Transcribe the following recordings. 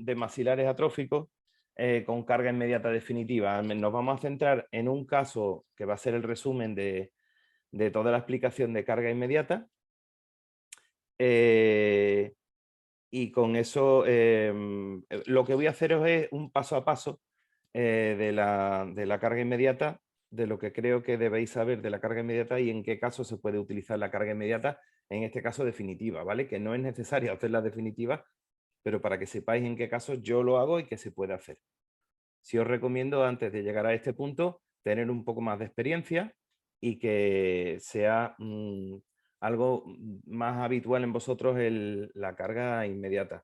de maxilares atróficos con carga inmediata definitiva. Nos vamos a centrar en un caso que va a ser el resumen de toda la explicación de carga inmediata. Y con eso lo que voy a hacer es un paso a paso de la carga inmediata, de lo que creo que debéis saber de la carga inmediata y en qué caso se puede utilizar la carga inmediata, en este caso definitiva, ¿vale? Que no es necesario hacerla definitiva, pero para que sepáis en qué caso yo lo hago y que se puede hacer. Sí os recomiendo, antes de llegar a este punto, tener un poco más de experiencia y que sea algo más habitual en vosotros la carga inmediata.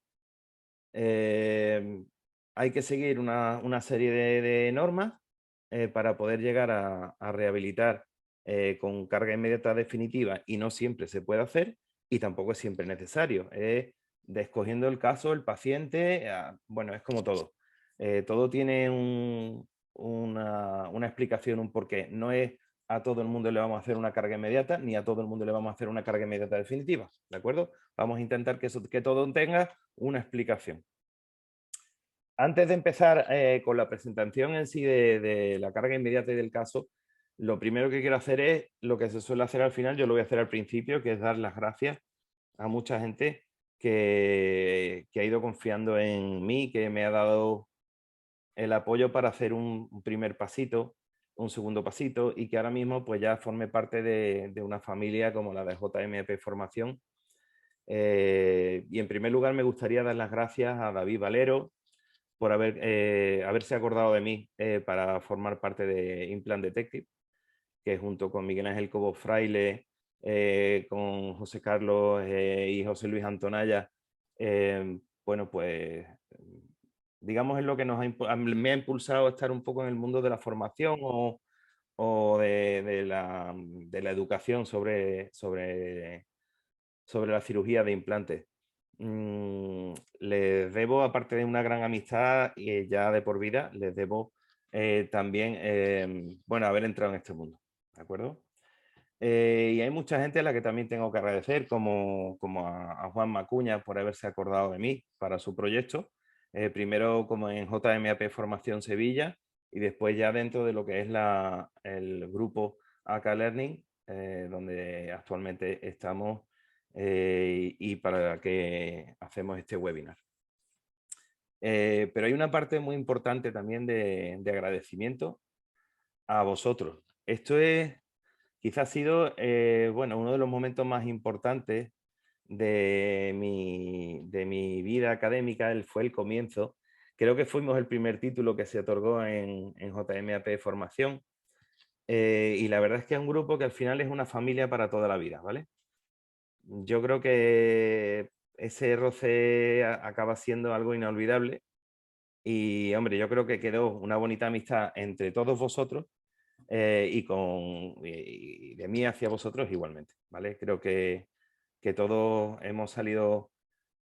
Hay que seguir una serie de normas para poder llegar a rehabilitar con carga inmediata definitiva, y no siempre se puede hacer y tampoco es siempre necesario. Escogiendo el caso, el paciente, bueno, es como todo. Todo tiene una explicación, un porqué. No es a todo el mundo le vamos a hacer una carga inmediata, ni a todo el mundo le vamos a hacer una carga inmediata definitiva, ¿de acuerdo? Vamos a intentar que todo tenga una explicación. Antes de empezar con la presentación en sí de la carga inmediata y del caso, lo primero que quiero hacer es lo que se suele hacer al final, yo lo voy a hacer al principio, que es dar las gracias a mucha gente que ha ido confiando en mí, que me ha dado el apoyo para hacer un primer pasito, un segundo pasito, y que ahora mismo pues ya forme parte de una familia como la de JMP Formación. Y en primer lugar me gustaría dar las gracias a David Valero por haberse acordado de mí para formar parte de Implant Detective, que junto con Miguel Ángel Cobo Fraile, con José Carlos y José Luis Antonalla, bueno, pues digamos es lo que me ha impulsado a estar un poco en el mundo de la formación o de la educación sobre la cirugía de implantes. Les debo, aparte de una gran amistad y ya de por vida, les debo también, bueno, haber entrado en este mundo, ¿de acuerdo? Y hay mucha gente a la que también tengo que agradecer, como a Juan Macuña por haberse acordado de mí para su proyecto, primero como en JMAP Formación Sevilla y después ya dentro de lo que es el grupo AK Learning, donde actualmente estamos y para que hacemos este webinar. Pero hay una parte muy importante también de agradecimiento a vosotros. Esto es, quizás ha sido bueno, uno de los momentos más importantes de mi vida académica, fue el comienzo. Creo que fuimos el primer título que se otorgó en JMAP Formación. Y la verdad es que es un grupo que al final es una familia para toda la vida, ¿vale? Yo creo que ese roce acaba siendo algo inolvidable y, hombre, yo creo que quedó una bonita amistad entre todos vosotros y de mí hacia vosotros igualmente, ¿vale? Creo que todos hemos salido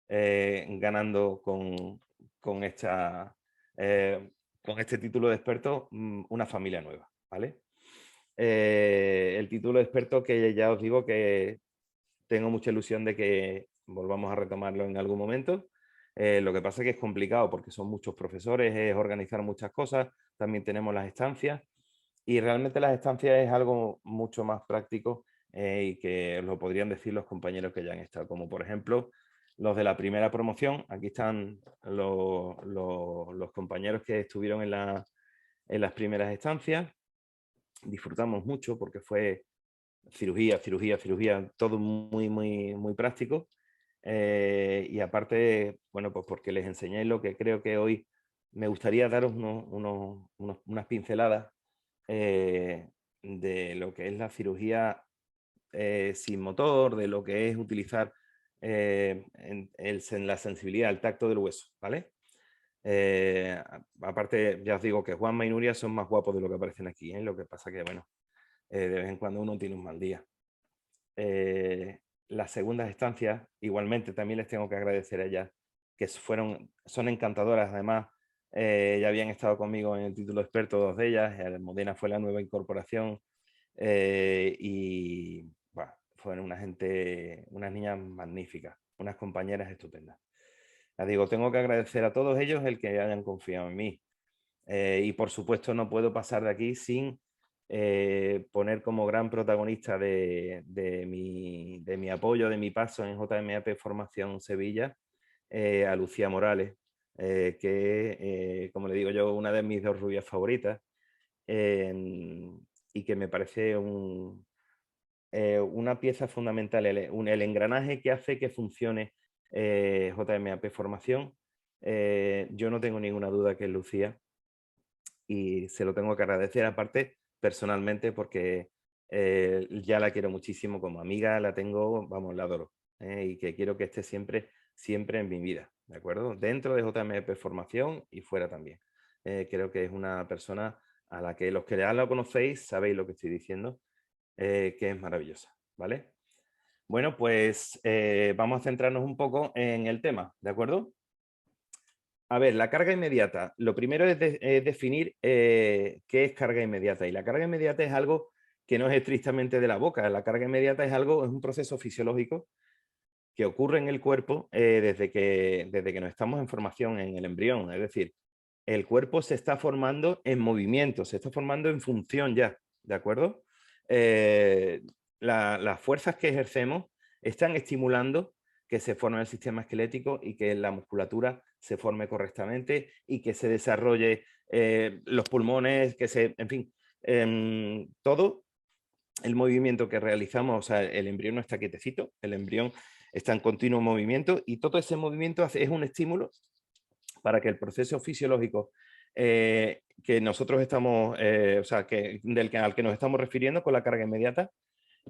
ganando con, con este título de experto una familia nueva, ¿vale? El título de experto que ya os digo que tengo mucha ilusión de que volvamos a retomarlo en algún momento. Lo que pasa es que es complicado porque son muchos profesores, es organizar muchas cosas, también tenemos las estancias y realmente las estancias es algo mucho más práctico y que lo podrían decir los compañeros que ya han estado, como por ejemplo los de la primera promoción. Aquí están los compañeros que estuvieron en las primeras estancias. Disfrutamos mucho porque fue cirugía, cirugía, cirugía, todo muy, muy, muy práctico. Y aparte, bueno, pues porque les enseñé lo que creo que hoy me gustaría daros unas pinceladas de lo que es la cirugía sin motor, de lo que es utilizar en la sensibilidad, el tacto del hueso, ¿vale? Aparte, ya os digo que Juanma y Nuria son más guapos de lo que aparecen aquí, ¿eh? Lo que pasa que, bueno, de vez en cuando uno tiene un mal día. Las segundas estancias, igualmente, también les tengo que agradecer a ellas, que son encantadoras. Además, ya habían estado conmigo en el título experto, dos de ellas. Modena fue la nueva incorporación y bueno, fueron unas niñas magníficas, unas compañeras estupendas. Ya digo, tengo que agradecer a todos ellos el que hayan confiado en mí. Y por supuesto no puedo pasar de aquí sin poner como gran protagonista de mi apoyo, de mi paso en JMAP Formación Sevilla, a Lucía Morales, que, como le digo yo, una de mis dos rubias favoritas, y que me parece una pieza fundamental, el engranaje que hace que funcione JMAP Formación. Yo no tengo ninguna duda que es Lucía, y se lo tengo que agradecer aparte personalmente, porque ya la quiero muchísimo como amiga, la tengo, vamos, la adoro, y que quiero que esté siempre, siempre en mi vida, ¿de acuerdo? Dentro de JMP Formación y fuera también. Creo que es una persona a la que los que ya la conocéis sabéis lo que estoy diciendo, que es maravillosa, ¿vale? Bueno, pues vamos a centrarnos un poco en el tema, ¿de acuerdo? A ver, la carga inmediata. Lo primero es, es definir qué es carga inmediata. Y la carga inmediata es algo que no es estrictamente de la boca. La carga inmediata es algo, es un proceso fisiológico que ocurre en el cuerpo desde que nos estamos en formación en el embrión. Es decir, el cuerpo se está formando en movimiento, se está formando en función ya, ¿de acuerdo? Eh, las fuerzas que ejercemos están estimulando que se forme el sistema esquelético y que la musculatura se forme correctamente y que se desarrolle los pulmones, en fin, todo el movimiento que realizamos. O sea, el embrión no está quietecito, el embrión está en continuo movimiento, y todo ese movimiento es un estímulo para que el proceso fisiológico que nosotros estamos, o sea, al que nos estamos refiriendo con la carga inmediata,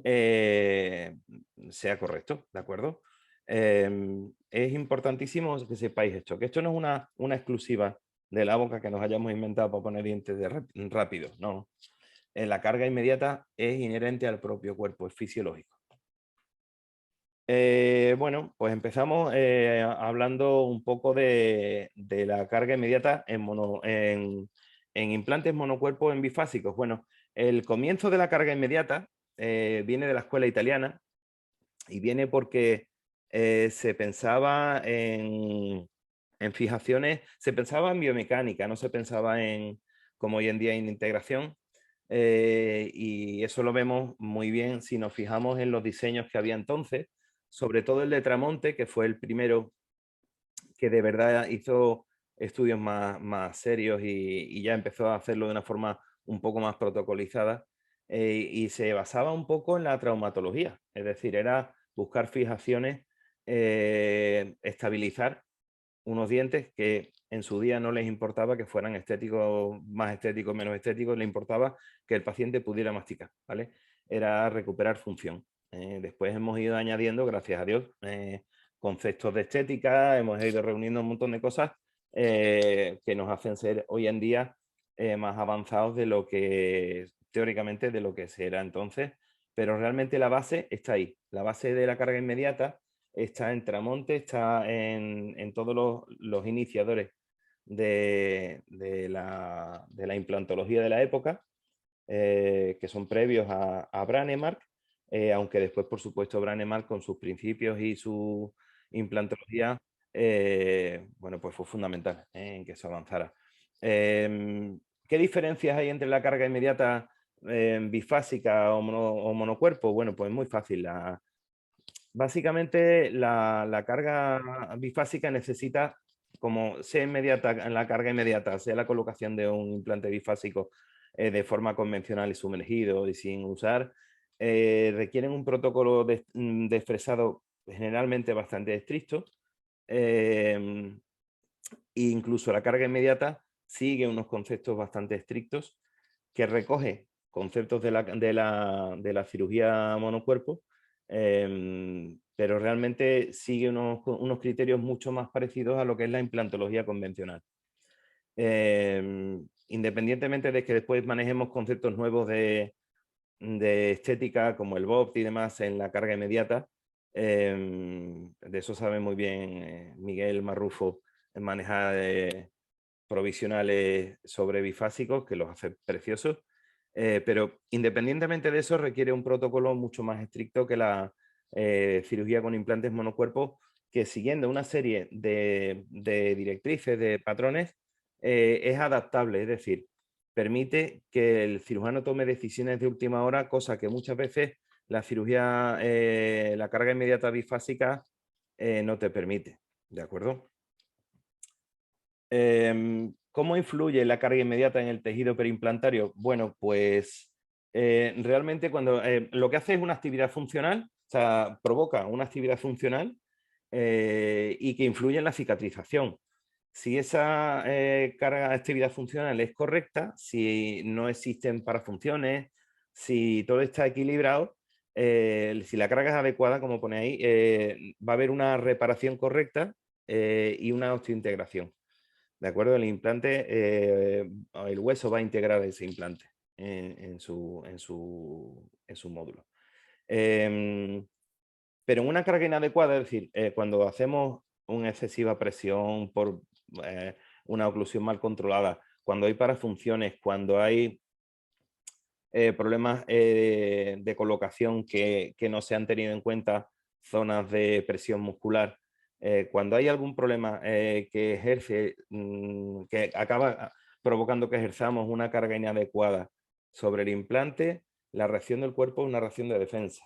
sea correcto, ¿de acuerdo? Es importantísimo que sepáis esto, que esto no es una exclusiva de la boca que nos hayamos inventado para poner dientes rápido, no. La carga inmediata es inherente al propio cuerpo, es fisiológico. Bueno, pues empezamos hablando un poco de la carga inmediata en implantes monocuerpo en bifásicos. Bueno, el comienzo de la carga inmediata viene de la escuela italiana, y viene porque se pensaba en fijaciones, se pensaba en biomecánica, no se pensaba como hoy en día, en integración. Y eso lo vemos muy bien si nos fijamos en los diseños que había entonces, sobre todo el de Tramonte, que fue el primero que de verdad hizo estudios más serios, y ya empezó a hacerlo de una forma un poco más protocolizada, y se basaba un poco en la traumatología, es decir, era buscar fijaciones, estabilizar unos dientes que en su día no les importaba que fueran estéticos, más estéticos, menos estéticos, le importaba que el paciente pudiera masticar, ¿vale? Era recuperar función. Después hemos ido añadiendo, gracias a Dios, conceptos de estética, hemos ido reuniendo un montón de cosas que nos hacen ser hoy en día más avanzados de lo que, teóricamente, de lo que se era entonces, pero realmente la base está ahí. La base de la carga inmediata está en Tramonte, está en todos los iniciadores de la implantología de la época, que son previos a Branemark, aunque después, por supuesto, Branemark, con sus principios y su implantología, bueno, pues fue fundamental en que se avanzara. ¿Qué diferencias hay entre la carga inmediata bifásica o monocuerpo? Bueno, pues muy fácil. Básicamente, la carga bifásica necesita, como sea inmediata, la carga inmediata, sea la colocación de un implante bifásico de forma convencional y sumergido y sin usar, requieren un protocolo de fresado generalmente bastante estricto. eh, Incluso la carga inmediata sigue unos conceptos bastante estrictos, que recoge conceptos de la cirugía monocuerpo, pero realmente sigue unos criterios mucho más parecidos a lo que es la implantología convencional. Independientemente de que después manejemos conceptos nuevos de estética como el BOPT y demás en la carga inmediata, de eso sabe muy bien Miguel Marrufo, en manejar provisionales sobre bifásicos, que los hace preciosos, pero independientemente de eso requiere un protocolo mucho más estricto que la cirugía con implantes monocuerpos, que siguiendo una serie de directrices, de patrones, es adaptable, es decir, permite que el cirujano tome decisiones de última hora, cosa que muchas veces la cirugía, la carga inmediata bifásica no te permite, ¿de acuerdo? ¿Cómo influye la carga inmediata en el tejido periimplantario? Bueno, pues realmente cuando lo que hace es una actividad funcional, o sea, provoca una actividad funcional y que influye en la cicatrización. Si esa actividad funcional es correcta, si no existen parafunciones, si todo está equilibrado, si la carga es adecuada, como pone ahí, va a haber una reparación correcta y una osteointegración. ¿De acuerdo? El implante, el hueso va a integrar ese implante en su módulo. Pero en una carga inadecuada, es decir, cuando hacemos una excesiva presión por una oclusión mal controlada, cuando hay parafunciones, cuando hay problemas de colocación que no se han tenido en cuenta, zonas de presión muscular, cuando hay algún problema que ejerce, que acaba provocando que ejerzamos una carga inadecuada sobre el implante, la reacción del cuerpo es una reacción de defensa.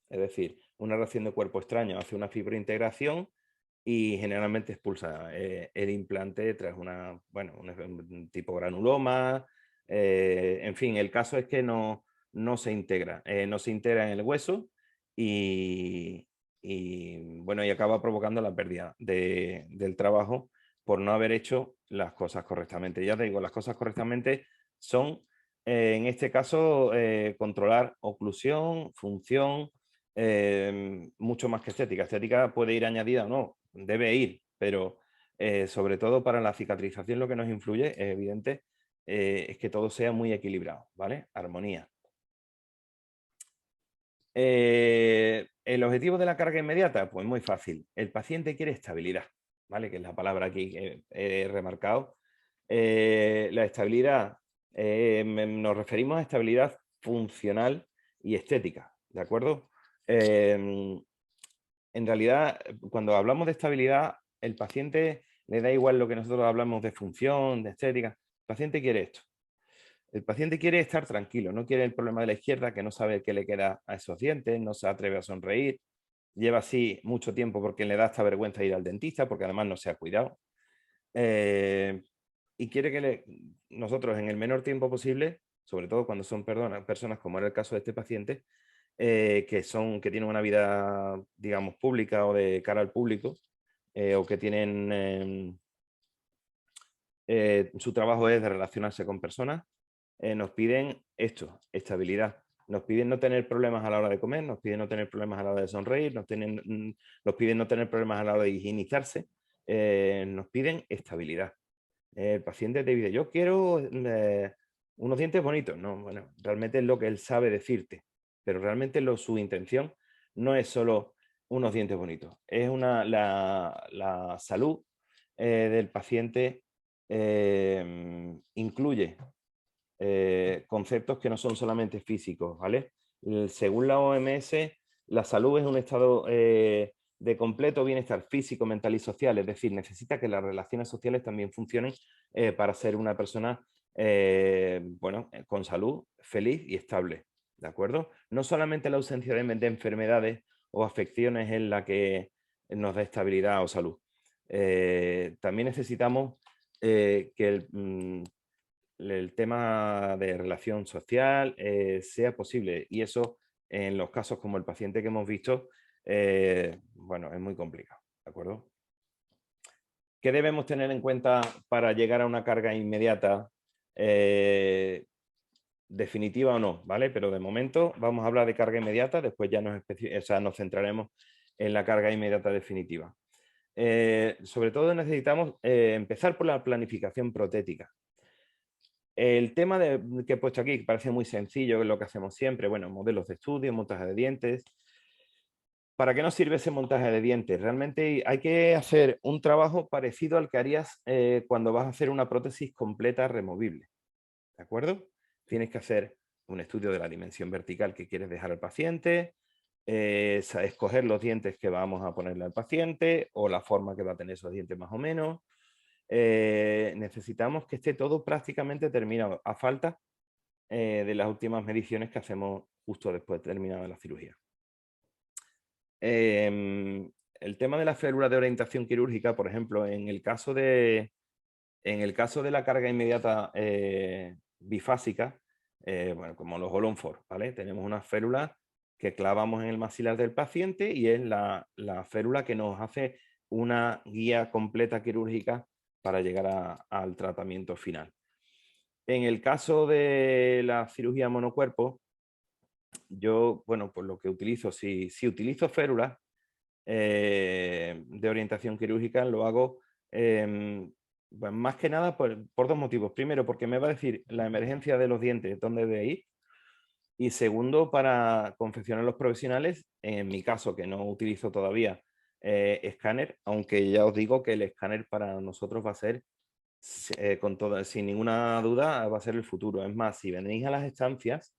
Es decir, una reacción de cuerpo extraño hace una fibrointegración y generalmente expulsa el implante tras un tipo granuloma. En fin, el caso es que no se integra, no se integra en el hueso y, bueno, y acaba provocando la pérdida del trabajo por no haber hecho las cosas correctamente. Ya te digo, las cosas correctamente son, en este caso, controlar oclusión, función, mucho más que estética. Estética puede ir añadida o no, debe ir, pero sobre todo para la cicatrización lo que nos influye, es evidente, es que todo sea muy equilibrado, ¿vale? Armonía. ¿El objetivo de la carga inmediata? Pues muy fácil. El paciente quiere estabilidad, ¿vale? Que es la palabra aquí que he remarcado. La estabilidad, nos referimos a estabilidad funcional y estética, ¿de acuerdo? En realidad, cuando hablamos de estabilidad, el paciente le da igual lo que nosotros hablamos de función, de estética. El paciente quiere esto. El paciente quiere estar tranquilo, no quiere el problema de la izquierda, que no sabe qué le queda a esos dientes, no se atreve a sonreír, lleva así mucho tiempo porque le da hasta vergüenza ir al dentista, porque además no se ha cuidado. Y quiere que nosotros en el menor tiempo posible, sobre todo cuando son personas como era el caso de este paciente, que tienen una vida, digamos, pública o de cara al público, o que tienen, su trabajo es de relacionarse con personas, nos piden esto, estabilidad. Nos piden no tener problemas a la hora de comer, nos piden no tener problemas a la hora de sonreír, nos piden no tener problemas a la hora de higienizarse, nos piden estabilidad. El paciente te dice, yo quiero unos dientes bonitos. No, bueno, realmente es lo que él sabe decirte, pero realmente su intención no es solo unos dientes bonitos, es la salud del paciente incluye conceptos que no son solamente físicos, ¿vale? Según la OMS, la salud es un estado de completo bienestar físico, mental y social, es decir, necesita que las relaciones sociales también funcionen para ser una persona con salud, feliz y estable, ¿de acuerdo? No solamente la ausencia de enfermedades o afecciones es la que nos da estabilidad o salud. También necesitamos que el tema de relación social sea posible, y eso en los casos como el paciente que hemos visto, bueno, es muy complicado, ¿de acuerdo? ¿Qué debemos tener en cuenta para llegar a una carga inmediata, definitiva o no? ¿Vale? Pero de momento vamos a hablar de carga inmediata, después ya nos centraremos en la carga inmediata definitiva. Sobre todo necesitamos empezar por la planificación protética. El tema que he puesto aquí parece muy sencillo, es lo que hacemos siempre, bueno, modelos de estudio, montaje de dientes. ¿Para qué nos sirve ese montaje de dientes? Realmente hay que hacer un trabajo parecido al que harías cuando vas a hacer una prótesis completa removible, ¿de acuerdo? Tienes que hacer un estudio de la dimensión vertical que quieres dejar al paciente, escoger los dientes que vamos a ponerle al paciente o la forma que va a tener esos dientes más o menos. Necesitamos que esté todo prácticamente terminado, a falta de las últimas mediciones que hacemos justo después de terminada la cirugía. El tema de las férulas de orientación quirúrgica, por ejemplo, en el caso de la carga inmediata bifásica, bueno, como los Ollonfort, ¿vale? Tenemos unas férulas que clavamos en el maxilar del paciente y es la férula que nos hace una guía completa quirúrgica para llegar al tratamiento final. En el caso de la cirugía monocuerpo, yo, bueno, pues lo que utilizo, si utilizo férulas de orientación quirúrgica, lo hago pues más que nada por dos motivos. Primero, porque me va a decir la emergencia de los dientes, dónde debe ir. Y segundo, para confeccionar los profesionales, en mi caso, que no utilizo todavía escáner, aunque ya os digo que el escáner para nosotros va a ser, sin ninguna duda, va a ser el futuro. Es más, si venís a las estancias,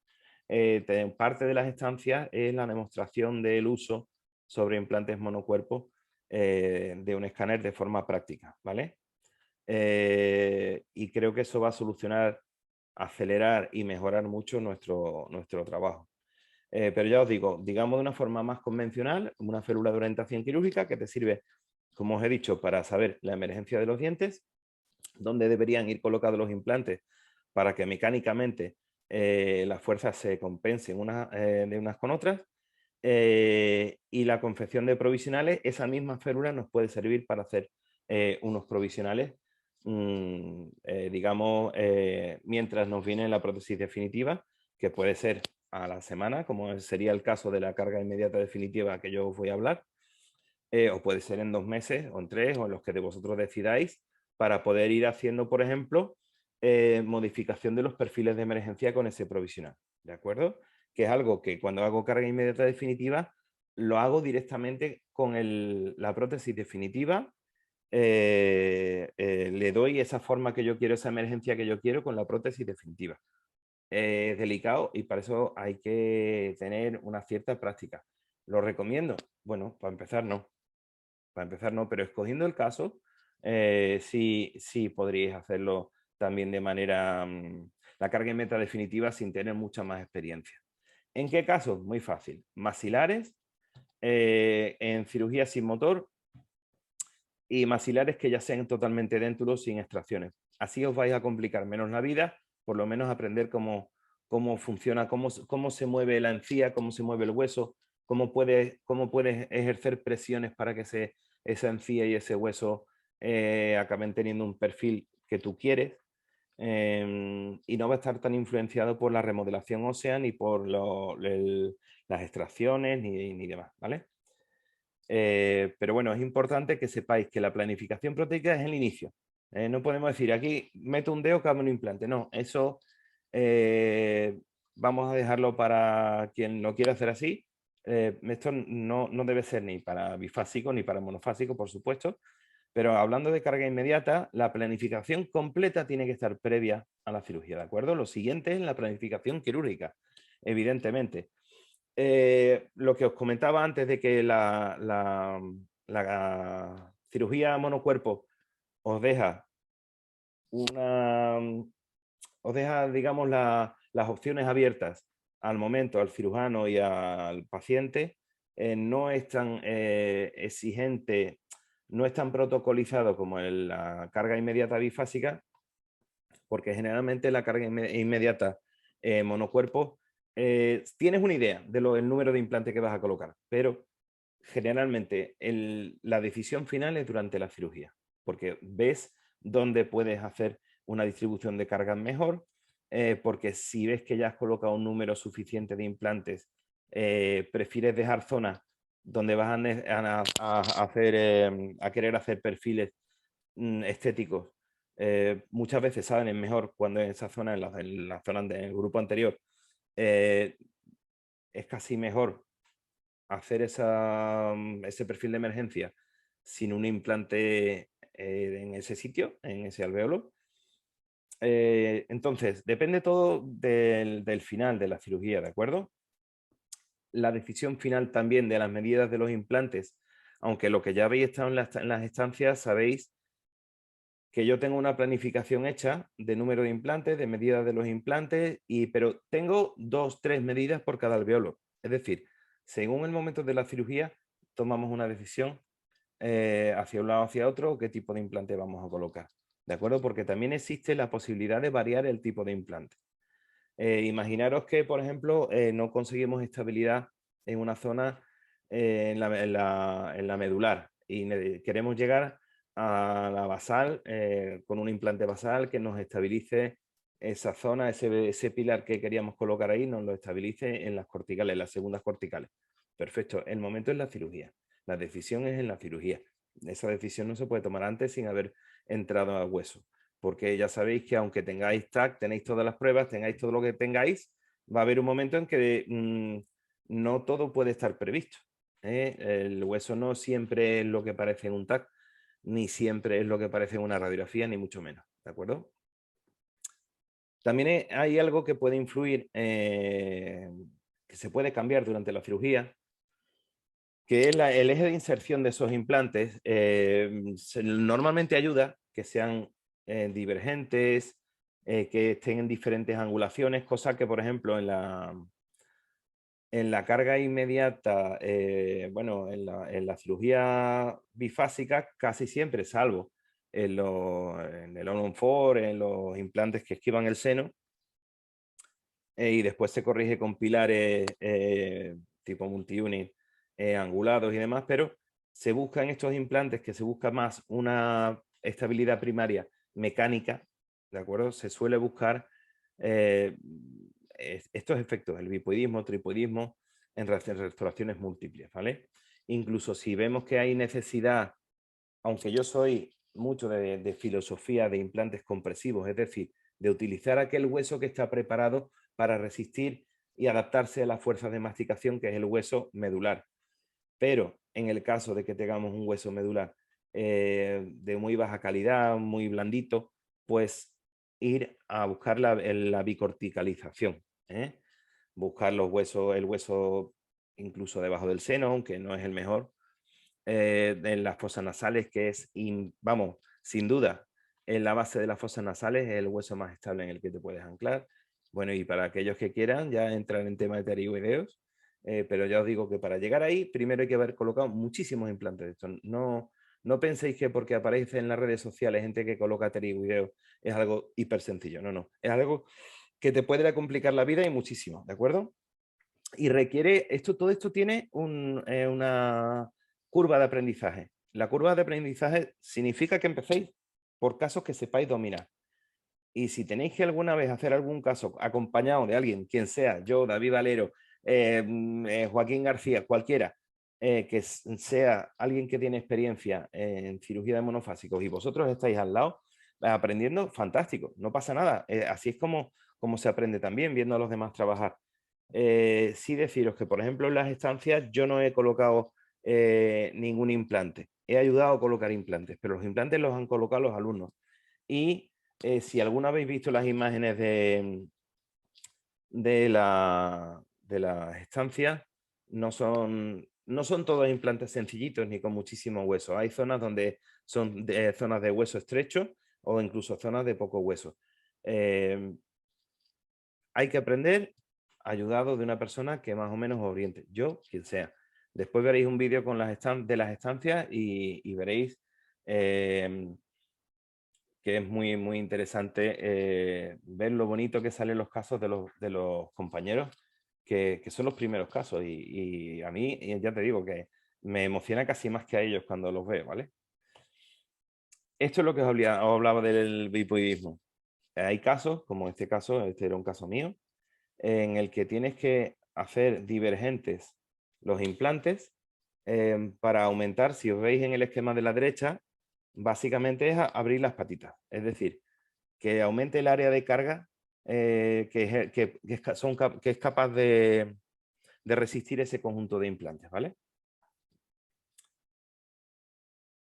parte de las estancias es la demostración del uso sobre implantes monocuerpo de un escáner de forma práctica, ¿vale? Y creo que eso va a solucionar, acelerar y mejorar mucho nuestro trabajo. Pero ya os digo, digamos de una forma más convencional, una férula de orientación quirúrgica que te sirve, como os he dicho, para saber la emergencia de los dientes, dónde deberían ir colocados los implantes para que mecánicamente las fuerzas se compensen de unas con otras. Y la confección de provisionales, esa misma férula nos puede servir para hacer unos provisionales, digamos, mientras nos viene la prótesis definitiva, que puede ser a la semana, como sería el caso de la carga inmediata definitiva que yo os voy a hablar, o puede ser en 2 meses o en 3 o en los que de vosotros decidáis, para poder ir haciendo, por ejemplo, modificación de los perfiles de emergencia con ese provisional, ¿de acuerdo? Que es algo que cuando hago carga inmediata definitiva, lo hago directamente con la prótesis definitiva, le doy esa forma que yo quiero, esa emergencia que yo quiero con la prótesis definitiva. Es delicado y para eso hay que tener una cierta práctica. ¿Lo recomiendo? Bueno, para empezar no. Para empezar no, pero escogiendo el caso, sí podríais hacerlo también de manera, la carga en meta definitiva sin tener mucha más experiencia. ¿En qué casos? Muy fácil. Maxilares, en cirugía sin motor y maxilares que ya sean totalmente dentros sin extracciones. Así os vais a complicar menos la vida, por lo menos aprender cómo funciona, cómo se mueve la encía, cómo se mueve el hueso, cómo puedes ejercer presiones para que esa encía y ese hueso acaben teniendo un perfil que tú quieres. Y no va a estar tan influenciado por la remodelación ósea ni por las extracciones ni demás, ¿vale? Pero bueno, es importante que sepáis que la planificación proteica es el inicio. No podemos decir, aquí meto un dedo, cabe un implante. No, eso vamos a dejarlo para quien lo quiera hacer así. Esto no debe ser ni para bifásico ni para monofásico, por supuesto. Pero hablando de carga inmediata, la planificación completa tiene que estar previa a la cirugía, ¿de acuerdo? Lo siguiente es la planificación quirúrgica, evidentemente. Lo que os comentaba antes de que la cirugía monocuerpo os deja digamos, las opciones abiertas al momento, al cirujano y al paciente, no es tan exigente, no es tan protocolizado como la carga inmediata bifásica, porque generalmente la carga inmediata monocuerpo, tienes una idea del número de implantes que vas a colocar, pero generalmente la decisión final es durante la cirugía, porque ves dónde puedes hacer una distribución de cargas mejor, porque si ves que ya has colocado un número suficiente de implantes, prefieres dejar zonas donde vas a querer hacer perfiles estéticos. Muchas veces salen mejor cuando en esa zona, en la zona del grupo anterior, es casi mejor hacer ese perfil de emergencia sin un implante en ese sitio, en ese alvéolo. Entonces, depende todo del final de la cirugía, ¿de acuerdo? la decisión final también de las medidas de los implantes, aunque lo que ya habéis estado en las estancias, sabéis que yo tengo una planificación hecha de número de implantes, de medidas de los implantes, pero tengo 2, 3 medidas por cada alveolo. Es decir, según el momento de la cirugía, tomamos una decisión hacia un lado o hacia otro, qué tipo de implante vamos a colocar. ¿De acuerdo? Porque también existe la posibilidad de variar el tipo de implante. Imaginaros que, por ejemplo, no conseguimos estabilidad en una zona en la medular y queremos llegar a la basal con un implante basal que nos estabilice esa zona, ese pilar que queríamos colocar ahí, nos lo estabilice en las corticales, en las segundas corticales. Perfecto, el momento es la cirugía. La decisión es en la cirugía. Esa decisión no se puede tomar antes sin haber entrado al hueso, porque ya sabéis que aunque tengáis TAC, tenéis todas las pruebas, tengáis todo lo que tengáis, va a haber un momento en que no todo puede estar previsto. El hueso no siempre es lo que parece en un TAC, ni siempre es lo que parece en una radiografía, ni mucho menos, ¿de acuerdo? También hay algo que puede influir, que se puede cambiar durante la cirugía, que es el eje de inserción de esos implantes. Normalmente ayuda que sean divergentes, que estén en diferentes angulaciones, cosa que, por ejemplo, en la carga inmediata, bueno, en la cirugía bifásica, casi siempre, salvo en el All-on-4, en los implantes que esquivan el seno, y después se corrige con pilares tipo multi-unit angulados y demás, pero se busca en estos implantes que se busca más una estabilidad primaria mecánica, ¿de acuerdo? Se suele buscar estos efectos, el bipoidismo, tripoidismo, en restauraciones múltiples, ¿vale? Incluso si vemos que hay necesidad, aunque yo soy mucho de filosofía de implantes compresivos, es decir, de utilizar aquel hueso que está preparado para resistir y adaptarse a las fuerzas de masticación, que es el hueso medular. Pero en el caso de que tengamos un hueso medular de muy baja calidad, muy blandito, pues ir a buscar la bicorticalización. Buscar los huesos, el hueso incluso debajo del seno, aunque no es el mejor, en las fosas nasales, que es, vamos, sin duda, en la base de las fosas nasales es el hueso más estable en el que te puedes anclar. Bueno, y para aquellos que quieran ya entrar en tema de pterigoideos, pero ya os digo que para llegar ahí, primero hay que haber colocado muchísimos implantes de esto. No penséis que porque aparece en las redes sociales gente que coloca pterigoideos es algo hiper sencillo. No, no. Es algo que te puede complicar la vida y muchísimo, ¿de acuerdo? Y requiere, todo esto tiene una curva de aprendizaje. La curva de aprendizaje significa que empecéis por casos que sepáis dominar. Y si tenéis que alguna vez hacer algún caso acompañado de alguien, quien sea, yo, David Valero, Joaquín García, cualquiera, que sea alguien que tiene experiencia en cirugía de monofásicos y vosotros estáis al lado aprendiendo, fantástico, no pasa nada. Así es como se aprende también, viendo a los demás trabajar. Sí deciros que, por ejemplo, en las estancias yo no he colocado ningún implante. He ayudado a colocar implantes, pero los implantes los han colocado los alumnos. Y si alguna habéis visto las imágenes de las estancias, no son todos implantes sencillitos ni con muchísimo hueso. Hay zonas donde son zonas de hueso estrecho o incluso zonas de poco hueso. Hay que aprender ayudado de una persona que más o menos os oriente, yo, quien sea. Después veréis un vídeo con de las estancias y veréis que es muy, muy interesante ver lo bonito que salen los casos de los compañeros, que son los primeros casos. Y a mí, ya te digo, que me emociona casi más que a ellos cuando los veo, ¿vale? Esto es lo que os hablaba del bipoidismo. Hay casos, como este caso, este era un caso mío, en el que tienes que hacer divergentes los implantes para aumentar, si os veis en el esquema de la derecha, básicamente es abrir las patitas. Es decir, que aumente el área de carga que es capaz de resistir ese conjunto de implantes, ¿vale?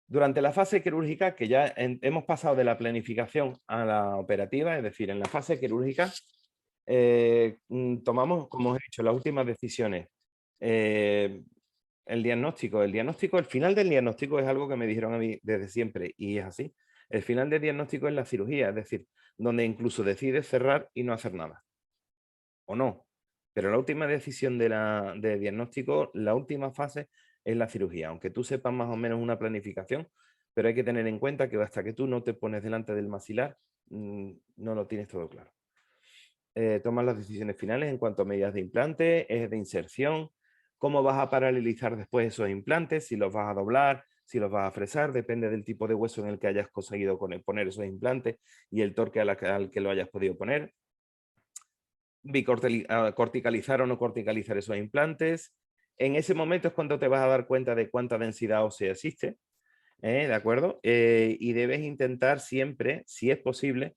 Durante la fase quirúrgica, que ya hemos pasado de la planificación a la operativa, es decir, en la fase quirúrgica tomamos, como os he dicho, las últimas decisiones El diagnóstico, el final del diagnóstico es algo que me dijeron a mí desde siempre y es así. El final del diagnóstico es la cirugía, es decir, donde incluso decides cerrar y no hacer nada. O no. Pero la última decisión de diagnóstico, la última fase es la cirugía. Aunque tú sepas más o menos una planificación, pero hay que tener en cuenta que hasta que tú no te pones delante del maxilar, no lo tienes todo claro. Tomas las decisiones finales en cuanto a medidas de implante, ejes de inserción, cómo vas a paralelizar después esos implantes, si los vas a doblar, si los vas a fresar, depende del tipo de hueso en el que hayas conseguido poner esos implantes y el torque al que lo hayas podido poner. Corticalizar o no corticalizar esos implantes. En ese momento es cuando te vas a dar cuenta de cuánta densidad ósea existe, ¿de acuerdo? Y debes intentar siempre, si es posible,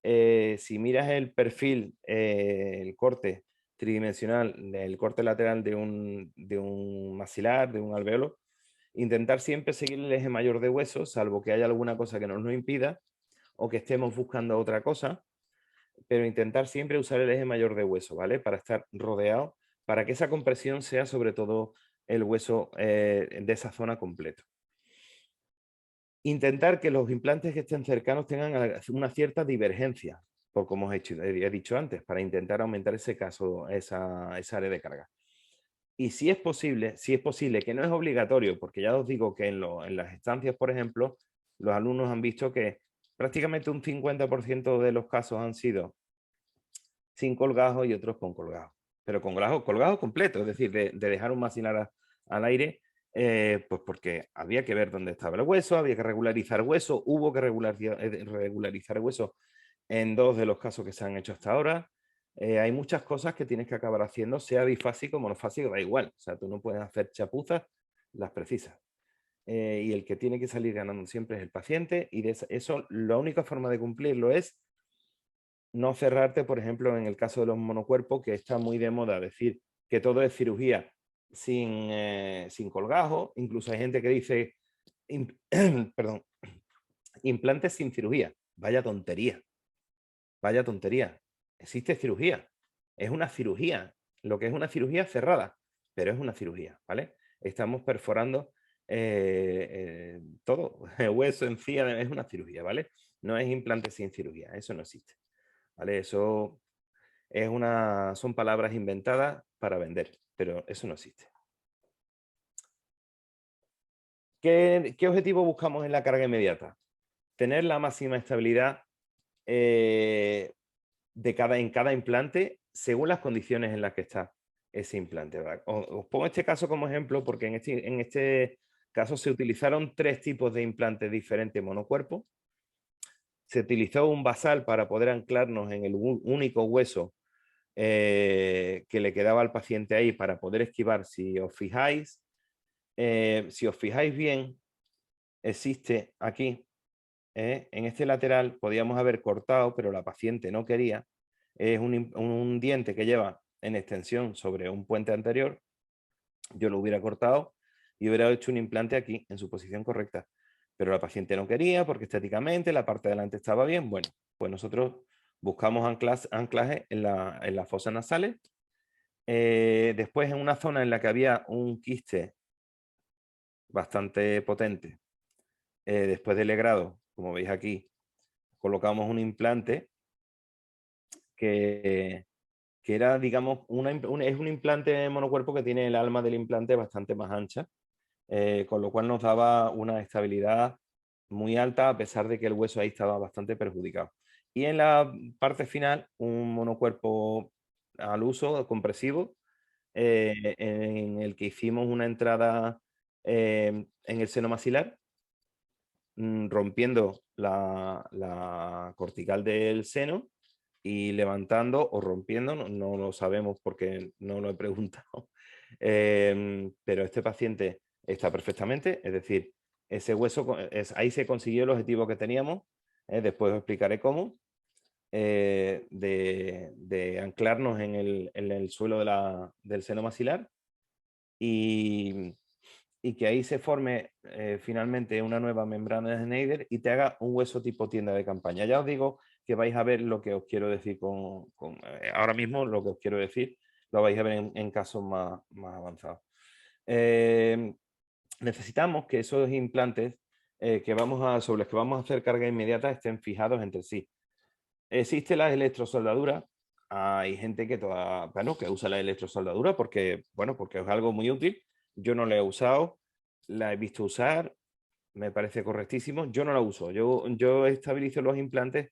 si miras el perfil, el corte tridimensional, el corte lateral de un maxilar, de un alveolo, intentar siempre seguir el eje mayor de hueso, salvo que haya alguna cosa que nos lo impida o que estemos buscando otra cosa, pero intentar siempre usar el eje mayor de hueso, ¿vale? Para estar rodeado, para que esa compresión sea sobre todo el hueso de esa zona completo. Intentar que los implantes que estén cercanos tengan una cierta divergencia, por como he dicho antes, para intentar aumentar esa área de carga. Y si es posible, que no es obligatorio, porque ya os digo que en las estancias, por ejemplo, los alumnos han visto que prácticamente un 50% de los casos han sido sin colgajo y otros con colgajo. Pero con colgajo completo, es decir, de dejar un maxilar al aire, pues porque había que ver dónde estaba el hueso, había que regularizar hueso, hubo que regularizar hueso en 2 de los casos que se han hecho hasta ahora. Hay muchas cosas que tienes que acabar haciendo, sea bifásico o monofásico, da igual. O sea, tú no puedes hacer chapuzas, las precisas. Y el que tiene que salir ganando siempre es el paciente, y de eso la única forma de cumplirlo es no cerrarte, por ejemplo, en el caso de los monocuerpos, que está muy de moda decir que todo es cirugía sin colgajo. Incluso hay gente que dice, perdón, implantes sin cirugía. Vaya tontería. Vaya tontería. Existe cirugía. Es una cirugía. Lo que es una cirugía cerrada, pero es una cirugía, ¿vale? Estamos perforando todo. Hueso, encía, es una cirugía, ¿vale? No es implante sin cirugía. Eso no existe. ¿Vale? Eso son palabras inventadas para vender, pero eso no existe. ¿Qué objetivo buscamos en la carga inmediata? Tener la máxima estabilidad en cada implante según las condiciones en las que está ese implante. Os pongo este caso como ejemplo porque en este caso se utilizaron 3 tipos de implantes diferentes monocuerpo. Se utilizó un basal para poder anclarnos en el único hueso que le quedaba al paciente ahí para poder esquivar. Si os fijáis bien, existe aquí, en este lateral, podíamos haber cortado, pero la paciente no quería. Es un diente que lleva en extensión sobre un puente anterior. Yo lo hubiera cortado y hubiera hecho un implante aquí, en su posición correcta. Pero la paciente no quería porque estéticamente la parte de delante estaba bien. Bueno, pues nosotros buscamos anclaje en las fosas nasales. Después, en una zona en la que había un quiste bastante potente, después del legrado, como veis aquí, colocamos un implante que era, digamos, es un implante monocuerpo que tiene el alma del implante bastante más ancha, con lo cual nos daba una estabilidad muy alta a pesar de que el hueso ahí estaba bastante perjudicado. Y en la parte final, un monocuerpo al uso compresivo, en el que hicimos una entrada en el seno maxilar, rompiendo la cortical del seno y levantando o rompiendo, no lo sabemos porque no lo he preguntado, pero este paciente está perfectamente, es decir, ese hueso, ahí se consiguió el objetivo que teníamos, después os explicaré cómo, de anclarnos en el suelo del seno maxilar y que ahí se forme finalmente una nueva membrana de Schneider y te haga un hueso tipo tienda de campaña. Ya os digo que vais a ver lo que os quiero decir ahora mismo lo que os quiero decir. lo vais a ver en casos más avanzados. Necesitamos que esos implantes sobre los que vamos a hacer carga inmediata estén fijados entre sí. Existe la electrosoldadura. Hay gente que que usa la electrosoldadura porque es algo muy útil. Yo no la he usado, la he visto usar, me parece correctísimo. Yo no la uso. Yo estabilizo los implantes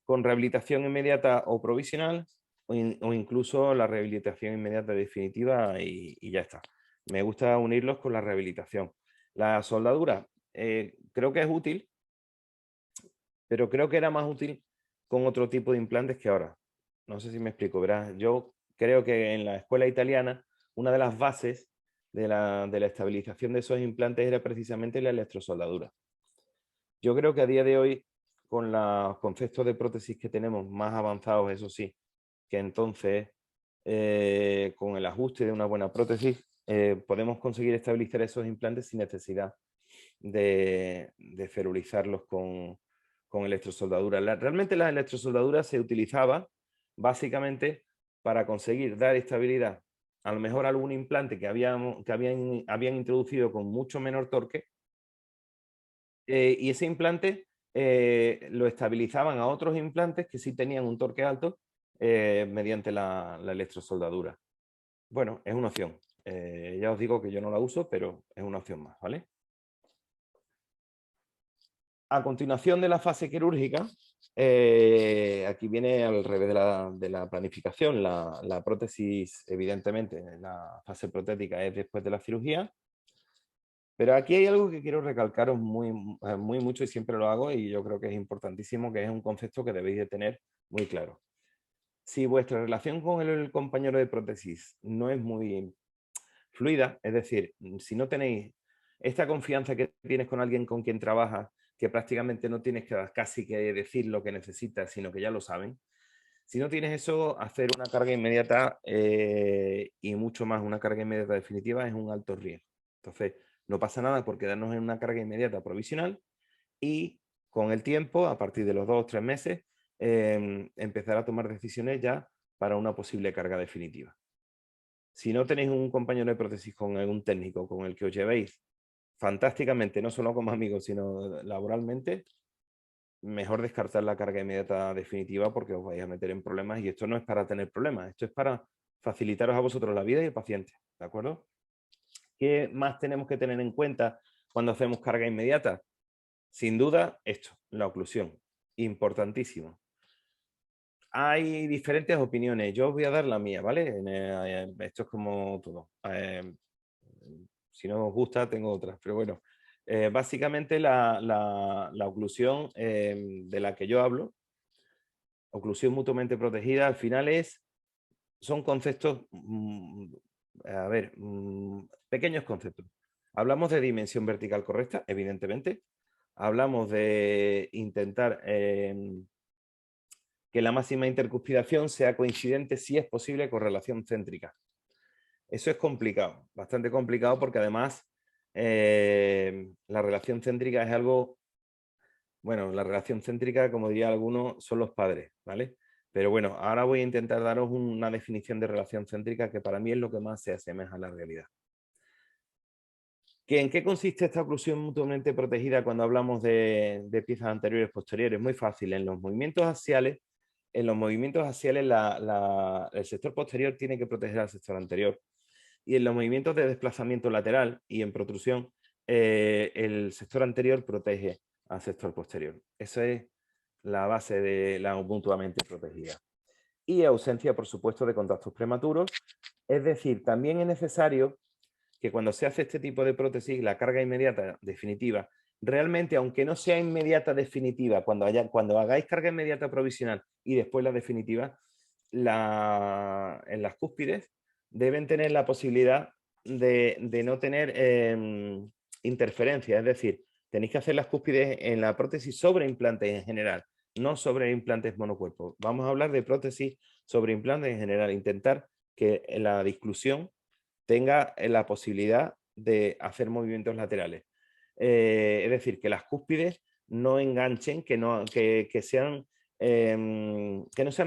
con rehabilitación inmediata o provisional o incluso la rehabilitación inmediata definitiva y ya está. Me gusta unirlos con la rehabilitación. La soldadura creo que es útil, pero creo que era más útil con otro tipo de implantes que ahora. No sé si me explico, verás. Yo creo que en la escuela italiana una de las bases de la estabilización de esos implantes era precisamente la electrosoldadura. Yo creo que a día de hoy, con los conceptos de prótesis que tenemos más avanzados, eso sí, que entonces con el ajuste de una buena prótesis podemos conseguir estabilizar esos implantes sin necesidad de ferulizarlos con electrosoldadura. Realmente la electrosoldadura se utilizaba básicamente para conseguir dar estabilidad a lo mejor a algún implante que habían introducido con mucho menor torque, y ese implante lo estabilizaban a otros implantes que sí tenían un torque alto mediante la electrosoldadura. Bueno, es una opción. Ya os digo que yo no la uso, pero es una opción más, ¿vale? A continuación de la fase quirúrgica, aquí viene al revés de la planificación. La prótesis, evidentemente, la fase protética es después de la cirugía. Pero aquí hay algo que quiero recalcaros muy mucho y siempre lo hago y yo creo que es importantísimo, que es un concepto que debéis de tener muy claro. Si vuestra relación con el compañero de prótesis no es muy fluida, es decir, si no tenéis esta confianza que tienes con alguien con quien trabajas, que prácticamente no tienes que casi que decir lo que necesitas, sino que ya lo saben. Si no tienes eso, hacer una carga inmediata y mucho más una carga inmediata definitiva es un alto riesgo. Entonces, no pasa nada por quedarnos en una carga inmediata provisional y con el tiempo, a partir de los 2 o 3 meses, empezar a tomar decisiones ya para una posible carga definitiva. Si no tenéis un compañero de prótesis con algún técnico con el que os llevéis fantásticamente, no solo como amigos, sino laboralmente, mejor descartar la carga inmediata definitiva porque os vais a meter en problemas y esto no es para tener problemas, esto es para facilitaros a vosotros la vida y el paciente, ¿de acuerdo? ¿Qué más tenemos que tener en cuenta cuando hacemos carga inmediata? Sin duda, esto, la oclusión, importantísimo. Hay diferentes opiniones, yo os voy a dar la mía, ¿vale? Esto es como todo. Si no os gusta, tengo otras, pero bueno. Básicamente la oclusión de la que yo hablo, oclusión mutuamente protegida, al final son conceptos, pequeños conceptos. Hablamos de dimensión vertical correcta, evidentemente. Hablamos de intentar que la máxima intercuspidación sea coincidente, si es posible, con relación céntrica. Eso es complicado, bastante complicado, porque además la relación céntrica es algo, bueno, la relación céntrica, como diría alguno, son los padres, ¿vale? Pero bueno, ahora voy a intentar daros una definición de relación céntrica que para mí es lo que más se asemeja a la realidad. ¿En qué consiste esta oclusión mutuamente protegida cuando hablamos de piezas anteriores y posteriores? Muy fácil, en los movimientos axiales, el sector posterior tiene que proteger al sector anterior. Y en los movimientos de desplazamiento lateral y en protrusión, el sector anterior protege al sector posterior. Esa es la base de la mutuamente protegida. Y ausencia, por supuesto, de contactos prematuros. Es decir, también es necesario que cuando se hace este tipo de prótesis, la carga inmediata definitiva, realmente, aunque no sea inmediata definitiva, cuando hagáis carga inmediata provisional y después la definitiva, en las cúspides deben tener la posibilidad de no tener interferencia, es decir, tenéis que hacer las cúspides en la prótesis sobre implantes en general, no sobre implantes monocuerpos. Vamos a hablar de prótesis sobre implantes en general, intentar que la disclusión tenga la posibilidad de hacer movimientos laterales. Es decir, que las cúspides no enganchen, que no sean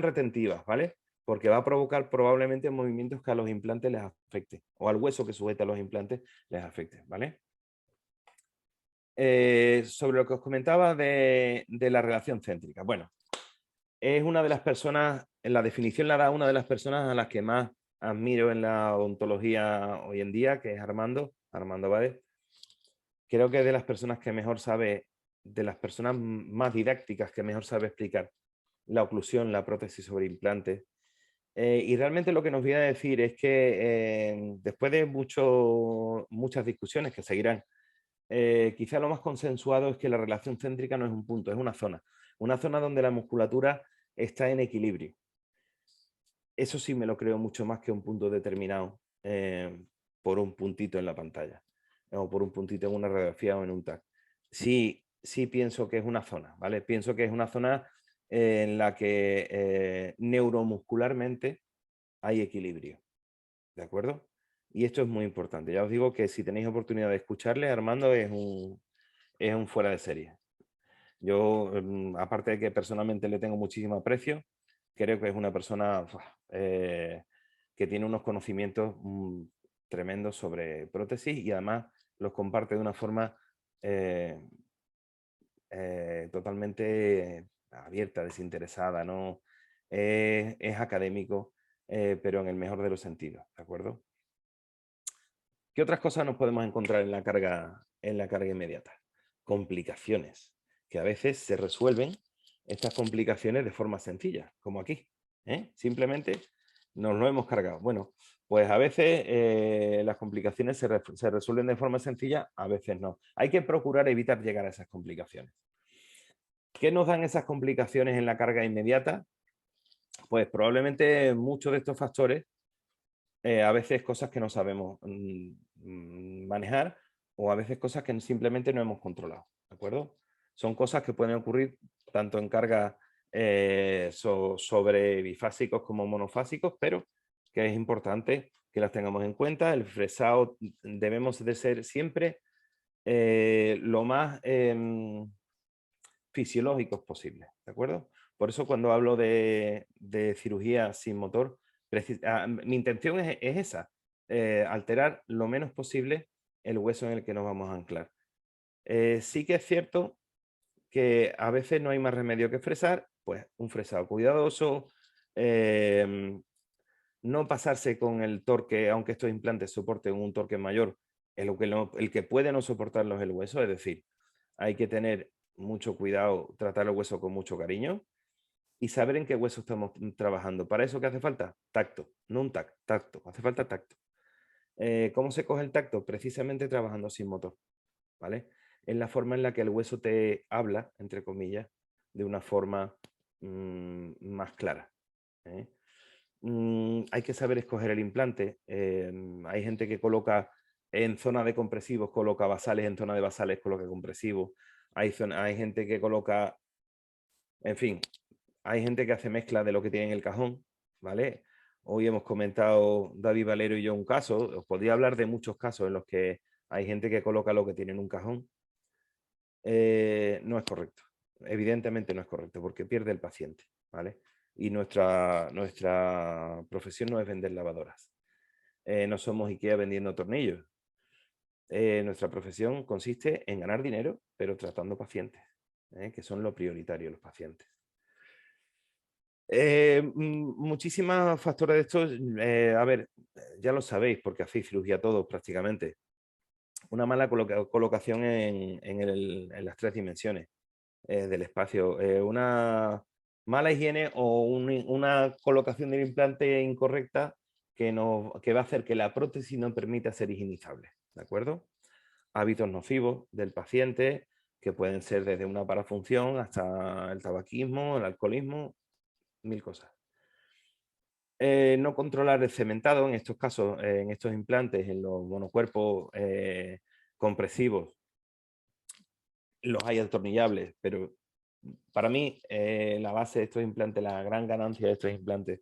retentivas, ¿vale? porque va a provocar probablemente movimientos que a los implantes les afecte, o al hueso que sujeta a los implantes les afecte, ¿vale? Sobre lo que os comentaba de la relación céntrica. Bueno, es una de las personas, en la definición la da una de las personas a las que más admiro en la odontología hoy en día, que es Armando Báez. Creo que es de las personas que mejor sabe, de las personas más didácticas que mejor sabe explicar la oclusión, la prótesis sobre implantes. Y realmente lo que nos viene a decir es que después de muchas discusiones que seguirán, quizá lo más consensuado es que la relación céntrica no es un punto, es una zona donde la musculatura está en equilibrio. Eso sí me lo creo mucho más que un punto determinado por un puntito en la pantalla o por un puntito en una radiografía o en un tag. Sí pienso que es una zona, ¿vale? Pienso que es una zona en la que neuromuscularmente hay equilibrio, ¿de acuerdo? Y esto es muy importante. Ya os digo que si tenéis oportunidad de escucharle, Armando es un fuera de serie. Yo, aparte de que personalmente le tengo muchísimo aprecio, creo que es una persona que tiene unos conocimientos tremendos sobre prótesis y además los comparte de una forma totalmente abierta, desinteresada, ¿no? Es académico, pero en el mejor de los sentidos, ¿de acuerdo? ¿Qué otras cosas nos podemos encontrar en la carga inmediata? Complicaciones, que a veces se resuelven estas complicaciones de forma sencilla, como aquí. Simplemente nos lo hemos cargado. Bueno, pues a veces las complicaciones se resuelven de forma sencilla, a veces no. Hay que procurar evitar llegar a esas complicaciones. ¿Qué nos dan esas complicaciones en la carga inmediata? Pues probablemente muchos de estos factores, a veces cosas que no sabemos manejar o a veces cosas que simplemente no hemos controlado, ¿de acuerdo? Son cosas que pueden ocurrir tanto en cargas sobre bifásicos como monofásicos, pero que es importante que las tengamos en cuenta. El fresado debemos de ser siempre lo más fisiológicos posibles, ¿de acuerdo? Por eso cuando hablo de cirugía sin motor, mi intención es esa, alterar lo menos posible el hueso en el que nos vamos a anclar. Sí que es cierto que a veces no hay más remedio que fresar, pues un fresado cuidadoso, no pasarse con el torque, aunque estos implantes soporten un torque mayor, el que puede no soportarlos el hueso, es decir, hay que tener mucho cuidado, tratar el hueso con mucho cariño y saber en qué hueso estamos trabajando. ¿Para eso qué hace falta? Tacto, no un tacto, hace falta tacto. ¿Cómo se coge el tacto? Precisamente trabajando sin motor, ¿vale? Es la forma en la que el hueso te habla, entre comillas, de una forma más clara. ¿eh? Hay que saber escoger el implante. Hay gente que coloca en zona de compresivos, coloca basales, en zona de basales coloca compresivos. Hay gente que coloca, en fin, hay gente que hace mezcla de lo que tiene en el cajón, ¿vale? Hoy hemos comentado David Valero y yo un caso, os podría hablar de muchos casos en los que hay gente que coloca lo que tiene en un cajón. No es correcto, evidentemente no es correcto, porque pierde el paciente, ¿vale? Y nuestra profesión no es vender lavadoras. No somos IKEA vendiendo tornillos. Nuestra profesión consiste en ganar dinero, pero tratando pacientes, que son lo prioritario, los pacientes. Muchísimos factores de estos, a ver, ya lo sabéis porque hacéis cirugía todos prácticamente. Una mala colocación en las 3 dimensiones del espacio. Una mala higiene o una colocación del implante incorrecta que va a hacer que la prótesis no permita ser higienizable. ¿De acuerdo? Hábitos nocivos del paciente que pueden ser desde una parafunción hasta el tabaquismo, el alcoholismo, 1000 cosas. No controlar el cementado en estos casos, en estos implantes, en los monocuerpos compresivos, los hay atornillables, pero para mí la base de estos implantes, la gran ganancia de estos implantes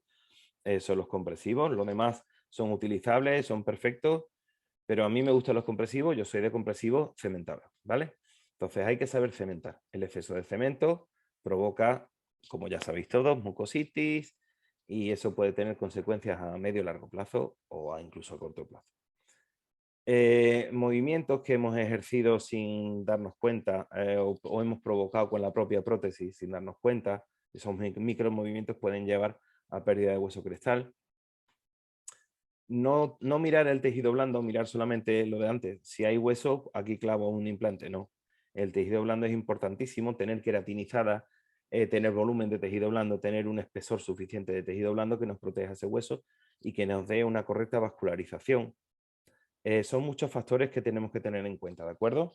son los compresivos, los demás son utilizables, son perfectos, pero a mí me gustan los compresivos, yo soy de compresivos cementables, ¿vale? Entonces hay que saber cementar. El exceso de cemento provoca, como ya sabéis todos, mucositis, y eso puede tener consecuencias a medio y largo plazo o incluso a corto plazo. Movimientos que hemos ejercido sin darnos cuenta o hemos provocado con la propia prótesis sin darnos cuenta, esos micromovimientos pueden llevar a pérdida de hueso crestal. No mirar el tejido blando, mirar solamente lo de antes. Si hay hueso, aquí clavo un implante, no. El tejido blando es importantísimo, tener queratinizada, tener volumen de tejido blando, tener un espesor suficiente de tejido blando que nos proteja ese hueso y que nos dé una correcta vascularización. Son muchos factores que tenemos que tener en cuenta, ¿de acuerdo?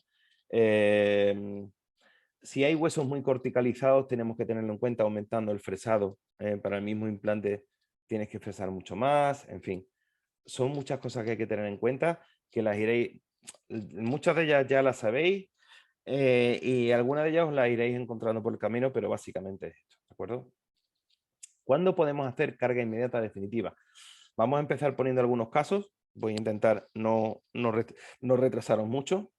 Si hay huesos muy corticalizados, tenemos que tenerlo en cuenta aumentando el fresado. Para el mismo implante tienes que fresar mucho más, en fin. Son muchas cosas que hay que tener en cuenta, que las iréis, muchas de ellas ya las sabéis, y algunas de ellas os las iréis encontrando por el camino, pero básicamente es esto, ¿de acuerdo? ¿Cuándo podemos hacer carga inmediata definitiva? Vamos a empezar poniendo algunos casos. Voy a intentar no retrasaros mucho.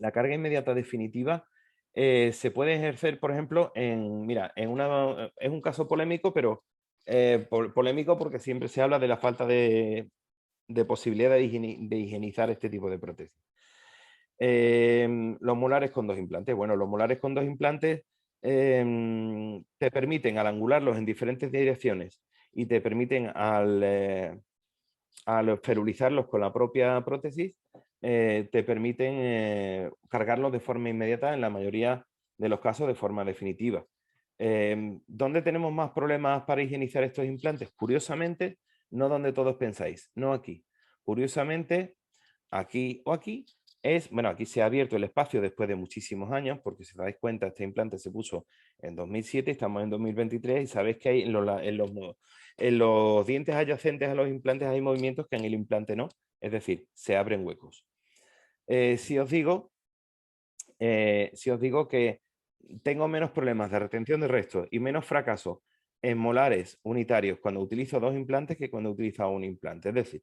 La carga inmediata definitiva se puede ejercer, por ejemplo, es un caso polémico, pero polémico porque siempre se habla de la falta de posibilidad de higienizar este tipo de prótesis. Los molares con 2 implantes. Bueno, los molares con 2 implantes te permiten, al angularlos en diferentes direcciones y te permiten al ferulizarlos con la propia prótesis, te permiten cargarlos de forma inmediata, en la mayoría de los casos de forma definitiva. ¿Dónde tenemos más problemas para higienizar estos implantes? Curiosamente, no donde todos pensáis, no aquí. Curiosamente, aquí o aquí, aquí se ha abierto el espacio después de muchísimos años, porque si os dais cuenta, este implante se puso en 2007, estamos en 2023 y sabéis que hay en los dientes adyacentes a los implantes hay movimientos que en el implante no, es decir, se abren huecos. Si os digo que tengo menos problemas de retención de restos y menos fracasos en molares unitarios cuando utilizo 2 implantes que cuando he utilizado un implante. Es decir,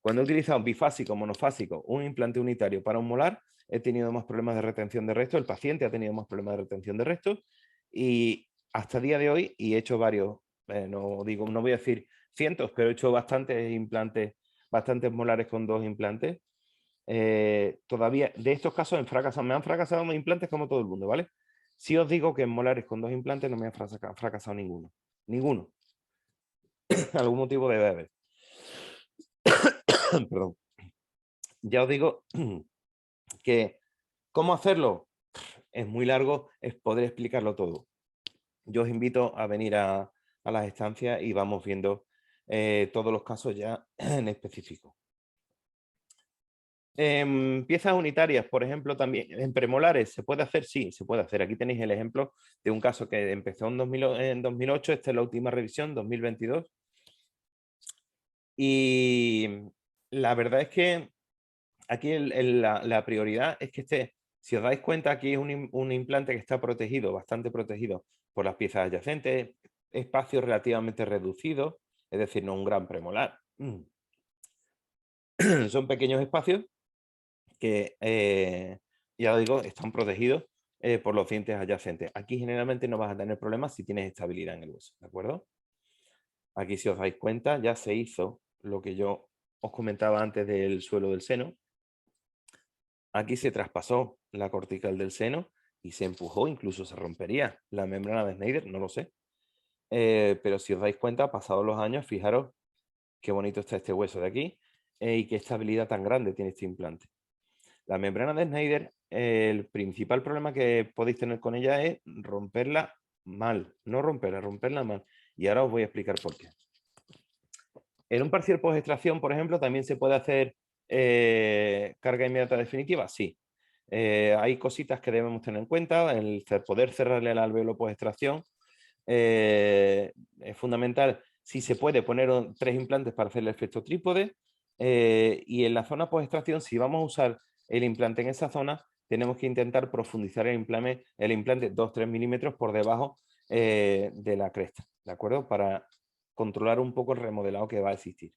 cuando he utilizado bifásico, monofásico, un implante unitario para un molar, he tenido más problemas de retención de restos, el paciente ha tenido más problemas de retención de restos y hasta el día de hoy, y he hecho varios, no voy a decir cientos, pero he hecho bastantes implantes, bastantes molares con 2 implantes. Todavía, de estos casos me han fracasado mis implantes como todo el mundo, ¿vale? Si os digo que en molares con 2 implantes no me ha fracasado ninguno. Ninguno. Algún motivo debe haber. Perdón. Ya os digo que ¿cómo hacerlo? Es muy largo, es poder explicarlo todo. Yo os invito a venir a las estancias y vamos viendo todos los casos ya en específico. Piezas unitarias, por ejemplo, también en premolares, ¿se puede hacer? Sí, se puede hacer. Aquí tenéis el ejemplo de un caso que empezó en 2008, esta es la última revisión, 2022. Y la verdad es que aquí la prioridad es que si os dais cuenta, aquí es un implante que está protegido, bastante protegido por las piezas adyacentes, espacio relativamente reducido, es decir, no un gran premolar. Son pequeños espacios que, ya os digo, están protegidos por los dientes adyacentes. Aquí generalmente no vas a tener problemas si tienes estabilidad en el hueso, ¿de acuerdo? Aquí, si os dais cuenta, ya se hizo lo que yo os comentaba antes del suelo del seno. Aquí se traspasó la cortical del seno y se empujó, incluso se rompería la membrana de Schneider, no lo sé. Pero si os dais cuenta, pasados los años, fijaros qué bonito está este hueso de aquí y qué estabilidad tan grande tiene este implante. La membrana de Schneider, el principal problema que podéis tener con ella es romperla mal, no romperla, romperla mal. Y ahora os voy a explicar por qué. En un parcial post-extracción, por ejemplo, también se puede hacer carga inmediata definitiva, sí. Hay cositas que debemos tener en cuenta, el poder cerrarle el alvéolo post-extracción es fundamental. Si se puede poner 3 implantes para hacer el efecto trípode y en la zona post-extracción, si vamos a usar el implante en esa zona, tenemos que intentar profundizar el implante 2-3 milímetros por debajo de la cresta, ¿de acuerdo? Para controlar un poco el remodelado que va a existir.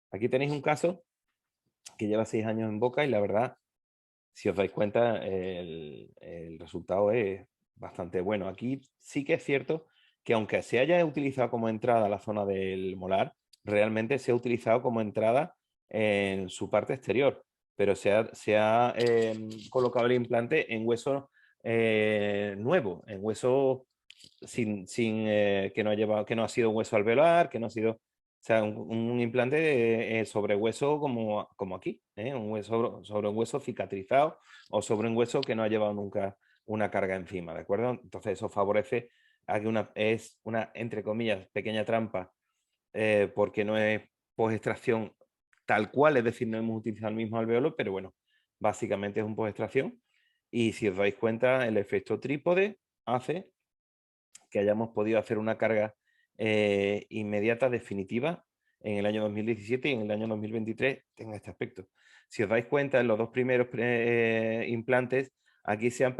Aquí tenéis un caso que lleva 6 años en boca y la verdad, si os dais cuenta, el resultado es bastante bueno. Aquí sí que es cierto que aunque se haya utilizado como entrada la zona del molar, realmente se ha utilizado como entrada en su parte exterior, pero se ha colocado el implante en hueso nuevo, en hueso que no ha llevado, que no ha sido un hueso alveolar, que no ha sido, o sea, un implante sobre hueso como aquí, un hueso sobre un hueso cicatrizado o sobre un hueso que no ha llevado nunca una carga encima, ¿de acuerdo? Entonces eso favorece a que es una, entre comillas, pequeña trampa, porque no es post-extracción tal cual, es decir, no hemos utilizado el mismo alveolo, pero bueno, básicamente es un post-extracción. Y si os dais cuenta, el efecto trípode hace que hayamos podido hacer una carga inmediata, definitiva, en el año 2017 y en el año 2023 en este aspecto. Si os dais cuenta, en los dos primeros implantes, aquí se ha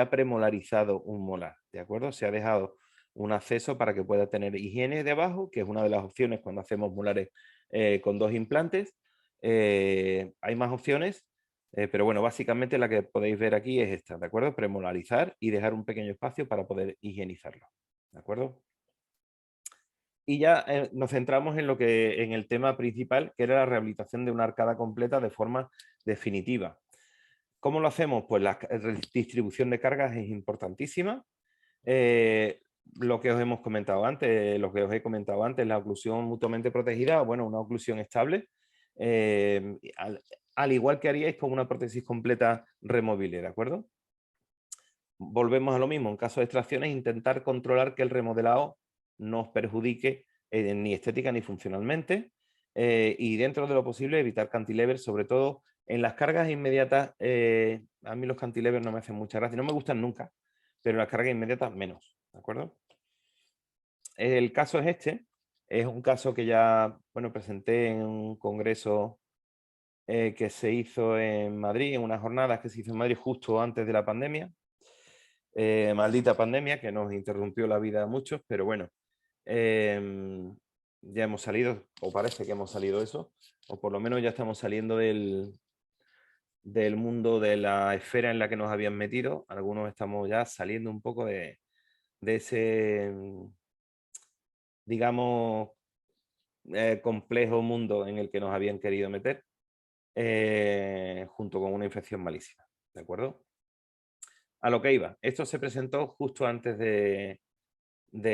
premolarizado un molar, ¿de acuerdo? Se ha dejado un acceso para que pueda tener higiene de abajo, que es una de las opciones cuando hacemos molares con dos implantes. Hay más opciones, pero bueno, básicamente la que podéis ver aquí es esta, ¿de acuerdo? Premolarizar y dejar un pequeño espacio para poder higienizarlo, ¿de acuerdo? Y ya nos centramos en el tema principal, que era la rehabilitación de una arcada completa de forma definitiva. ¿Cómo lo hacemos? Pues la distribución de cargas es importantísima. Lo que os hemos comentado antes, lo que os he comentado antes, la oclusión mutuamente protegida, bueno, una oclusión estable, al igual que haríais con una prótesis completa removible, ¿de acuerdo? Volvemos a lo mismo, en caso de extracciones, intentar controlar que el remodelado no os perjudique ni estética ni funcionalmente, y dentro de lo posible evitar cantilevers, sobre todo en las cargas inmediatas. A mí los cantilevers no me hacen mucha gracia, no me gustan nunca, pero en las cargas inmediatas menos, ¿de acuerdo? El caso es este, es un caso que ya, bueno, presenté en un congreso que se hizo en Madrid, en unas jornadas que se hizo en Madrid justo antes de la pandemia. Maldita pandemia que nos interrumpió la vida a muchos, pero bueno, ya hemos salido, o parece que hemos salido de eso, o por lo menos ya estamos saliendo del mundo de la esfera en la que nos habían metido. Algunos estamos ya saliendo un poco de ese, digamos, complejo mundo en el que nos habían querido meter, junto con una infección malísima, ¿de acuerdo? A lo que iba, esto se presentó justo antes de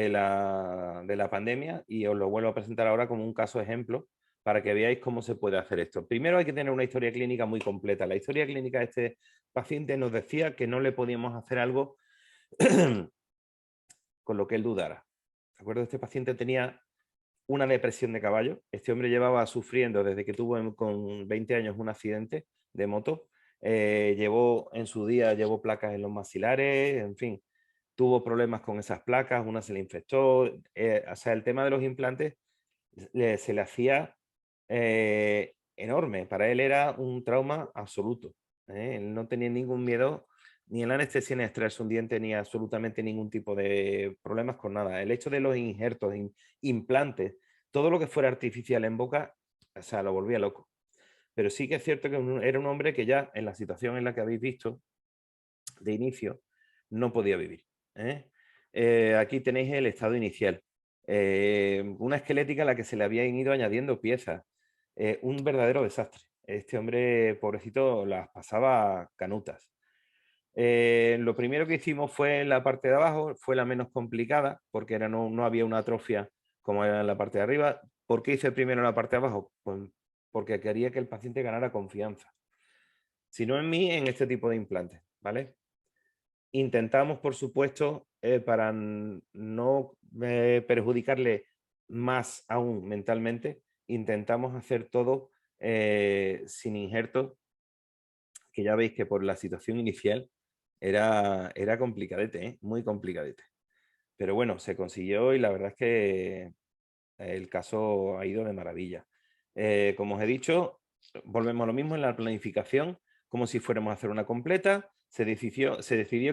la pandemia y os lo vuelvo a presentar ahora como un caso ejemplo para que veáis cómo se puede hacer esto. Primero hay que tener una historia clínica muy completa. La historia clínica de este paciente nos decía que no le podíamos hacer algo con lo que él dudara. ¿De acuerdo? Este paciente tenía una depresión de caballo. Este hombre llevaba sufriendo desde que tuvo con 20 años un accidente de moto. Llevó en su día, llevó placas en los maxilares, en fin, tuvo problemas con esas placas, una se le infectó. O sea, el tema de los implantes se le hacía enorme. Para él era un trauma absoluto. Él no tenía ningún miedo ni en la anestesia ni en extraerse un diente ni absolutamente ningún tipo de problemas con nada. El hecho de los injertos, implantes, todo lo que fuera artificial en boca, o sea, lo volvía loco. Pero sí que es cierto que era un hombre que ya en la situación en la que habéis visto de inicio no podía vivir. Aquí tenéis el estado inicial. Una esquelética a la que se le habían ido añadiendo piezas. Un verdadero desastre. Este hombre, pobrecito, las pasaba canutas. Lo primero que hicimos fue en la parte de abajo, fue la menos complicada, porque no había una atrofia como era en la parte de arriba. ¿Por qué hice primero la parte de abajo? Pues porque quería que el paciente ganara confianza. Si no en mí, en este tipo de implantes, ¿vale? Intentamos, por supuesto, para no perjudicarle más aún mentalmente, intentamos hacer todo sin injertos, que ya veis que por la situación inicial era complicadete, muy complicadete. Pero bueno, se consiguió y la verdad es que el caso ha ido de maravilla. Como os he dicho, volvemos a lo mismo en la planificación, como si fuéramos a hacer una completa. Se decidió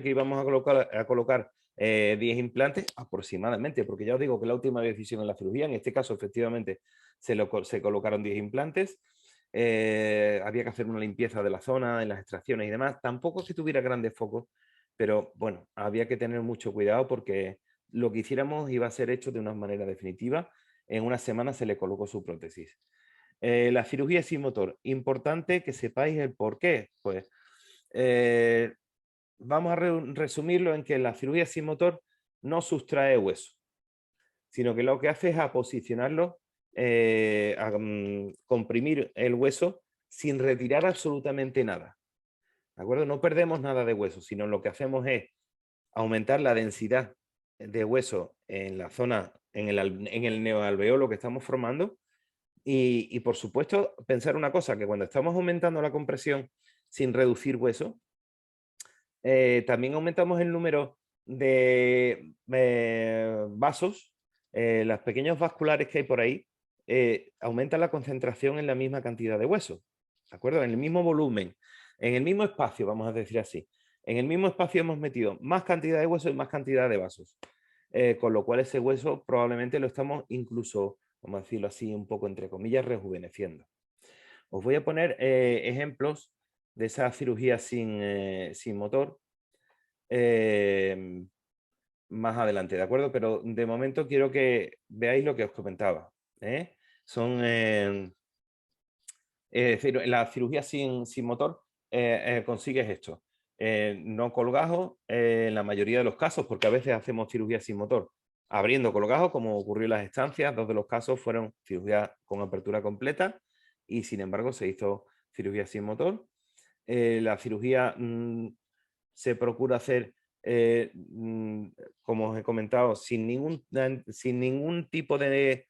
que íbamos a colocar 10 implantes aproximadamente, porque ya os digo que la última decisión en la cirugía, en este caso efectivamente se colocaron 10 implantes. Había que hacer una limpieza de la zona, en las extracciones y demás. Tampoco es que tuviera grandes focos, pero bueno, había que tener mucho cuidado porque lo que hiciéramos iba a ser hecho de una manera definitiva. En una semana se le colocó su prótesis. La cirugía sin motor, importante que sepáis el por qué. Pues vamos a resumirlo en que la cirugía sin motor no sustrae hueso, sino que lo que hace es aposicionarlo, comprimir el hueso sin retirar absolutamente nada. ¿De acuerdo? No perdemos nada de hueso, sino lo que hacemos es aumentar la densidad de hueso en la zona, en el neoalveolo que estamos formando. Y por supuesto, pensar una cosa, que cuando estamos aumentando la compresión sin reducir hueso, también aumentamos el número de vasos, los pequeños vasculares que hay por ahí, aumentan la concentración en la misma cantidad de hueso, ¿de acuerdo? En el mismo volumen, en el mismo espacio, vamos a decir así. En el mismo espacio hemos metido más cantidad de hueso y más cantidad de vasos, con lo cual ese hueso probablemente lo estamos incluso, vamos a decirlo así, un poco entre comillas, rejuveneciendo. Os voy a poner ejemplos de esa cirugía sin motor más adelante, ¿de acuerdo? Pero de momento quiero que veáis lo que os comentaba. Son, es decir, la cirugía sin motor consigues esto. No colgajos en la mayoría de los casos, porque a veces hacemos cirugía sin motor abriendo colgajos, como ocurrió en las estancias. 2 de los casos fueron cirugía con apertura completa y sin embargo se hizo cirugía sin motor. La cirugía se procura hacer, como os he comentado, sin ningún tipo de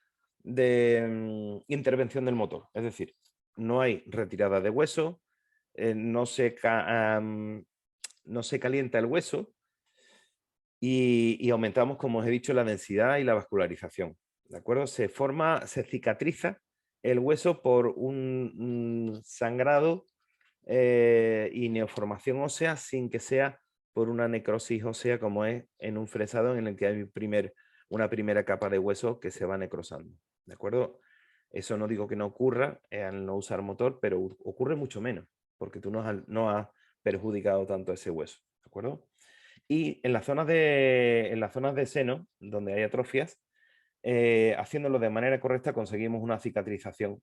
intervención del motor. Es decir, no hay retirada de hueso, no se calienta el hueso y aumentamos, como os he dicho, la densidad y la vascularización. ¿De acuerdo? Se cicatriza el hueso por un sangrado y neoformación ósea sin que sea por una necrosis ósea como es en un fresado en el que hay una primera capa de hueso que se va necrosando. ¿De acuerdo? Eso no digo que no ocurra al no usar motor, pero ocurre mucho menos porque tú no has perjudicado tanto ese hueso. ¿De acuerdo? Y en las zonas de seno, donde hay atrofias, haciéndolo de manera correcta conseguimos una cicatrización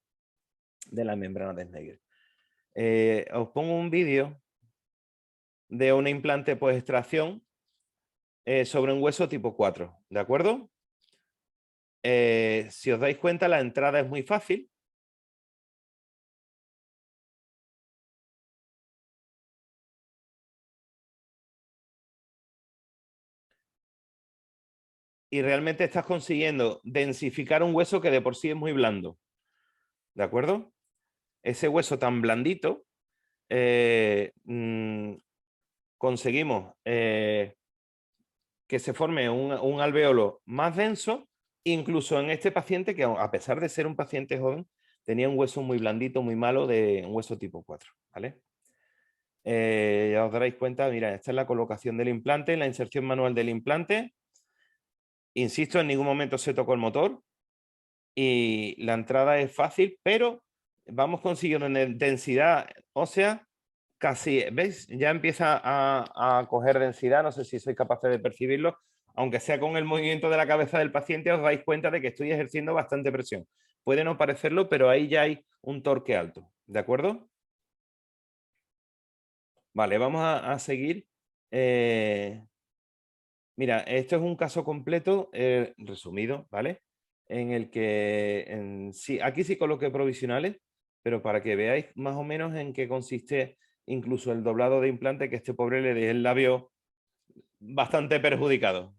de la membrana de Snegger. Os pongo un vídeo de un implante post-extracción sobre un hueso tipo 4, ¿de acuerdo? Si os dais cuenta, la entrada es muy fácil. Y realmente estás consiguiendo densificar un hueso que de por sí es muy blando, ¿de acuerdo? Ese hueso tan blandito, conseguimos que se forme un alveolo más denso, incluso en este paciente que a pesar de ser un paciente joven, tenía un hueso muy blandito, muy malo, de un hueso tipo 4, ¿vale? Ya os daréis cuenta, mira, esta es la colocación del implante, la inserción manual del implante. Insisto, en ningún momento se tocó el motor y la entrada es fácil, pero vamos consiguiendo densidad ósea casi, ¿veis? Ya empieza a coger densidad, no sé si sois capaces de percibirlo, aunque sea con el movimiento de la cabeza del paciente, os dais cuenta de que estoy ejerciendo bastante presión. Puede no parecerlo, pero ahí ya hay un torque alto, ¿de acuerdo? Vale, vamos a seguir. Mira, esto es un caso completo, resumido, ¿vale? En el que, sí, aquí sí coloqué provisionales, pero para que veáis más o menos en qué consiste incluso el doblado de implante, que este pobre le dejé el labio bastante perjudicado.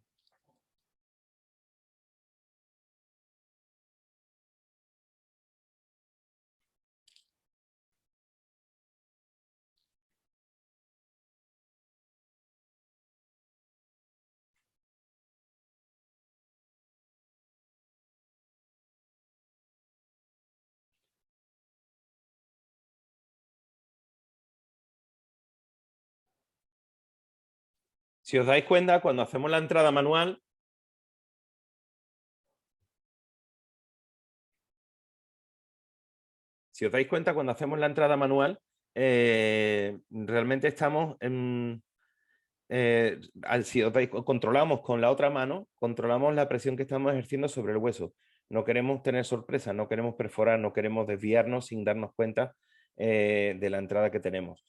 Si os dais cuenta, cuando hacemos la entrada manual, si os dais cuenta, cuando hacemos la entrada manual, realmente estamos si os dais, controlamos con la otra mano, controlamos la presión que estamos ejerciendo sobre el hueso. No queremos tener sorpresas, no queremos perforar, no queremos desviarnos sin darnos cuenta de la entrada que tenemos.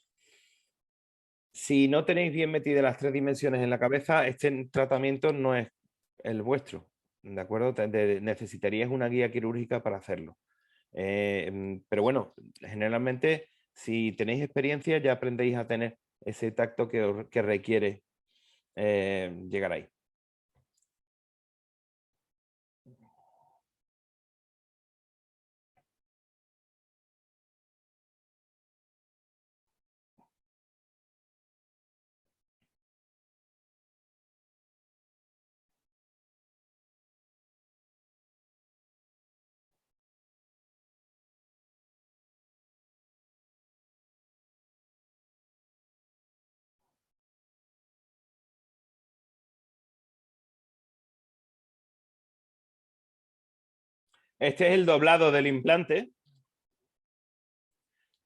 Si no tenéis bien metidas las 3 dimensiones en la cabeza, este tratamiento no es el vuestro, ¿de acuerdo? Necesitaríais una guía quirúrgica para hacerlo. Pero bueno, generalmente, si tenéis experiencia, ya aprendéis a tener ese tacto que requiere llegar ahí. Este es el doblado del implante.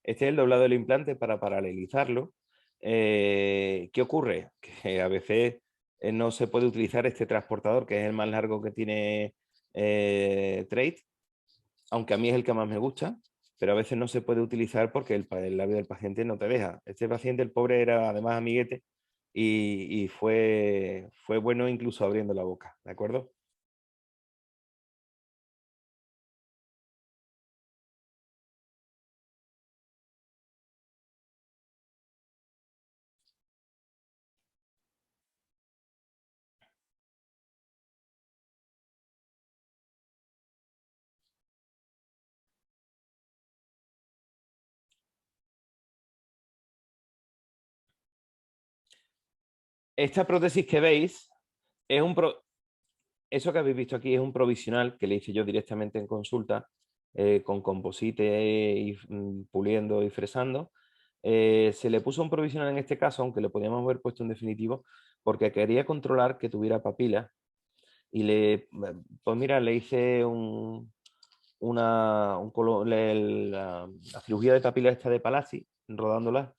Este es el doblado del implante para paralelizarlo. ¿Qué ocurre? Que a veces no se puede utilizar este transportador, que es el más largo que tiene Trade, aunque a mí es el que más me gusta, pero a veces no se puede utilizar porque el labio del paciente no te deja. Este paciente, el pobre, era además amiguete y fue bueno incluso abriendo la boca, ¿de acuerdo? Esta prótesis que veis es eso que habéis visto aquí es un provisional que le hice yo directamente en consulta con composite y puliendo y fresando. Se le puso un provisional en este caso, aunque le podíamos haber puesto un definitivo, porque quería controlar que tuviera papilas y pues mira, le hice la cirugía de papilas esta de Palazzi, rodándola,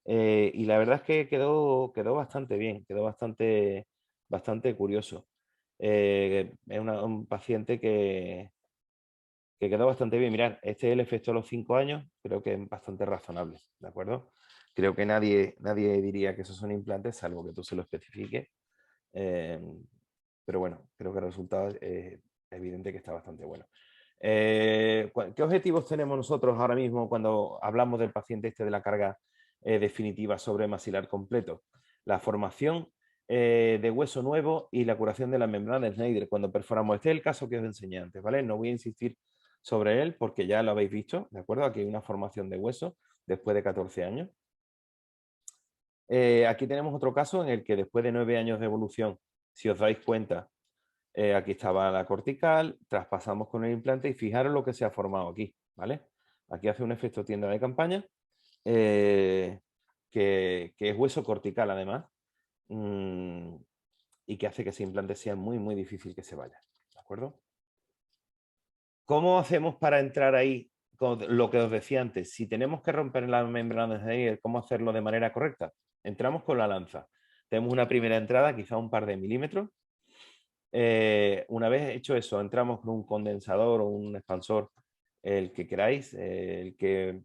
y la verdad es que quedó bastante bien, quedó bastante curioso. Es un paciente que quedó bastante bien. Mirad, este es el efecto a los 5 años, creo que es bastante razonable, ¿de acuerdo? Creo que nadie diría que esos son implantes, salvo que tú se lo especifiques. Eh, pero bueno, creo que el resultado es evidente que está bastante bueno. ¿Qué objetivos tenemos nosotros ahora mismo cuando hablamos del paciente este de la carga definitiva sobre maxilar completo? La formación de hueso nuevo y la curación de la membrana de Schneider cuando perforamos. Este es el caso que os enseñé antes, ¿vale? No voy a insistir sobre él porque ya lo habéis visto, ¿de acuerdo? Aquí hay una formación de hueso después de 14 años. Aquí tenemos otro caso en el que después de 9 años de evolución, si os dais cuenta, aquí estaba la cortical, traspasamos con el implante y fijaros lo que se ha formado aquí, ¿vale? Aquí hace un efecto tienda de campaña, que es hueso cortical además, y que hace que ese implante sea muy difícil que se vaya, ¿de acuerdo? ¿Cómo hacemos para entrar ahí? Con lo que os decía antes, si tenemos que romper la membrana de Schneider, ¿cómo hacerlo de manera correcta? Entramos con la lanza. Tenemos una primera entrada, quizá un par de milímetros. Una vez hecho eso, entramos con un condensador o un expansor, el que queráis, el que,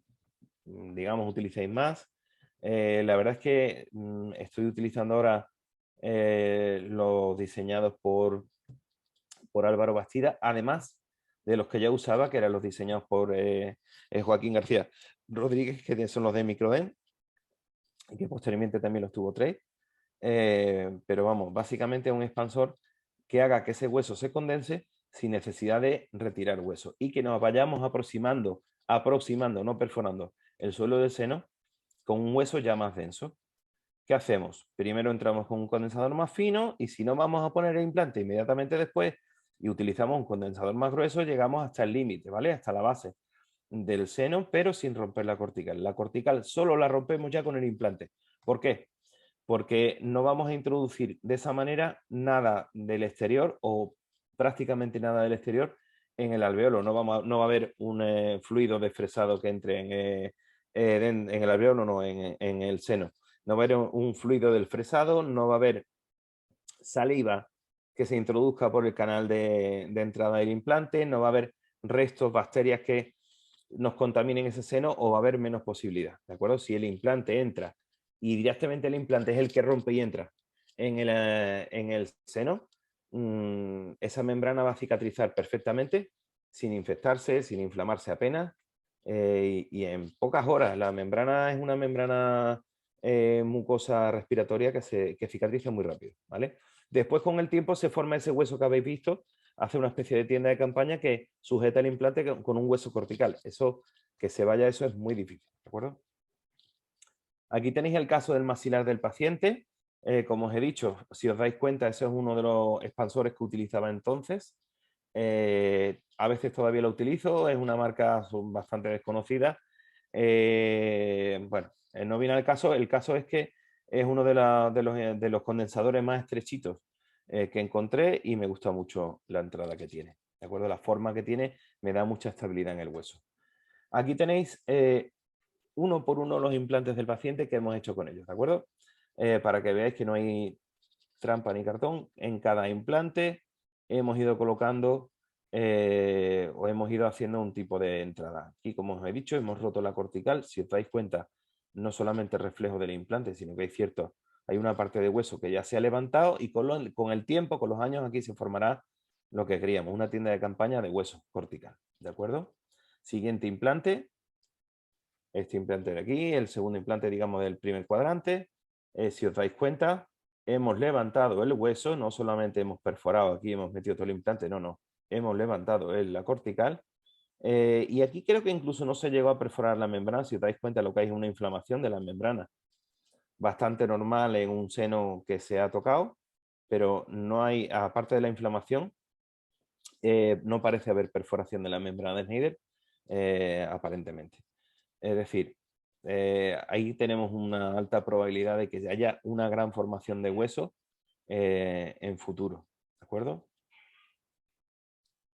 digamos, utilicéis más. La verdad es que estoy utilizando ahora los diseñados por Álvaro Bastida, además de los que ya usaba, que eran los diseñados por Joaquín García Rodríguez, que son los de Microden, y que posteriormente también los tuvo Trade. Pero vamos, básicamente un expansor que haga que ese hueso se condense sin necesidad de retirar hueso y que nos vayamos aproximando, no perforando el suelo del seno con un hueso ya más denso. ¿Qué hacemos? Primero entramos con un condensador más fino y si no vamos a poner el implante inmediatamente después y utilizamos un condensador más grueso, llegamos hasta el límite, ¿vale? Hasta la base del seno, pero sin romper la cortical. La cortical solo la rompemos ya con el implante. ¿Por qué? Porque no vamos a introducir de esa manera nada del exterior o prácticamente nada del exterior en el alveolo. No va a haber un fluido desfresado que entre en el alveolo, no, en el seno. no va a haber un fluido del fresado, no va a haber saliva que se introduzca por el canal de entrada del implante, no va a haber restos, bacterias que nos contaminen ese seno o va a haber menos posibilidad, ¿de acuerdo? Si el implante entra y directamente el implante es el que rompe y entra en el seno, esa membrana va a cicatrizar perfectamente, sin infectarse, sin inflamarse apenas, y en pocas horas. La membrana es una membrana mucosa respiratoria que cicatriza muy rápido, ¿vale? Después, con el tiempo, se forma ese hueso que habéis visto, hace una especie de tienda de campaña que sujeta el implante con un hueso cortical. Eso, que se vaya, eso es muy difícil, ¿de acuerdo? Aquí tenéis el caso del maxilar del paciente. Como os he dicho, si os dais cuenta, ese es uno de los expansores que utilizaba entonces. A veces todavía lo utilizo, es una marca bastante desconocida. Bueno, no viene al caso. El caso es que es uno de los condensadores más estrechitos que encontré y me gusta mucho la entrada que tiene. ¿De acuerdo? La forma que tiene me da mucha estabilidad en el hueso. Aquí tenéis uno por uno los implantes del paciente que hemos hecho con ellos, ¿de acuerdo? Para que veáis que no hay trampa ni cartón. En cada implante hemos ido colocando o hemos ido haciendo un tipo de entrada. Aquí, como os he dicho, hemos roto la cortical. Si os dais cuenta, no solamente el reflejo del implante, sino que hay una parte de hueso que ya se ha levantado y con el tiempo, con los años, aquí se formará lo que queríamos, una tienda de campaña de hueso cortical, ¿de acuerdo? Siguiente implante. Este implante de aquí, el segundo implante, digamos, del primer cuadrante. Si os dais cuenta, hemos levantado el hueso, no solamente hemos perforado aquí, hemos metido todo el implante, no, no. Hemos levantado la cortical. Y aquí creo que incluso no se llegó a perforar la membrana. Si os dais cuenta, lo que hay es una inflamación de la membrana. Bastante normal en un seno que se ha tocado, pero no hay, aparte de la inflamación, no parece haber perforación de la membrana de Schneider, aparentemente. Es decir, ahí tenemos una alta probabilidad de que haya una gran formación de hueso en futuro. ¿De acuerdo?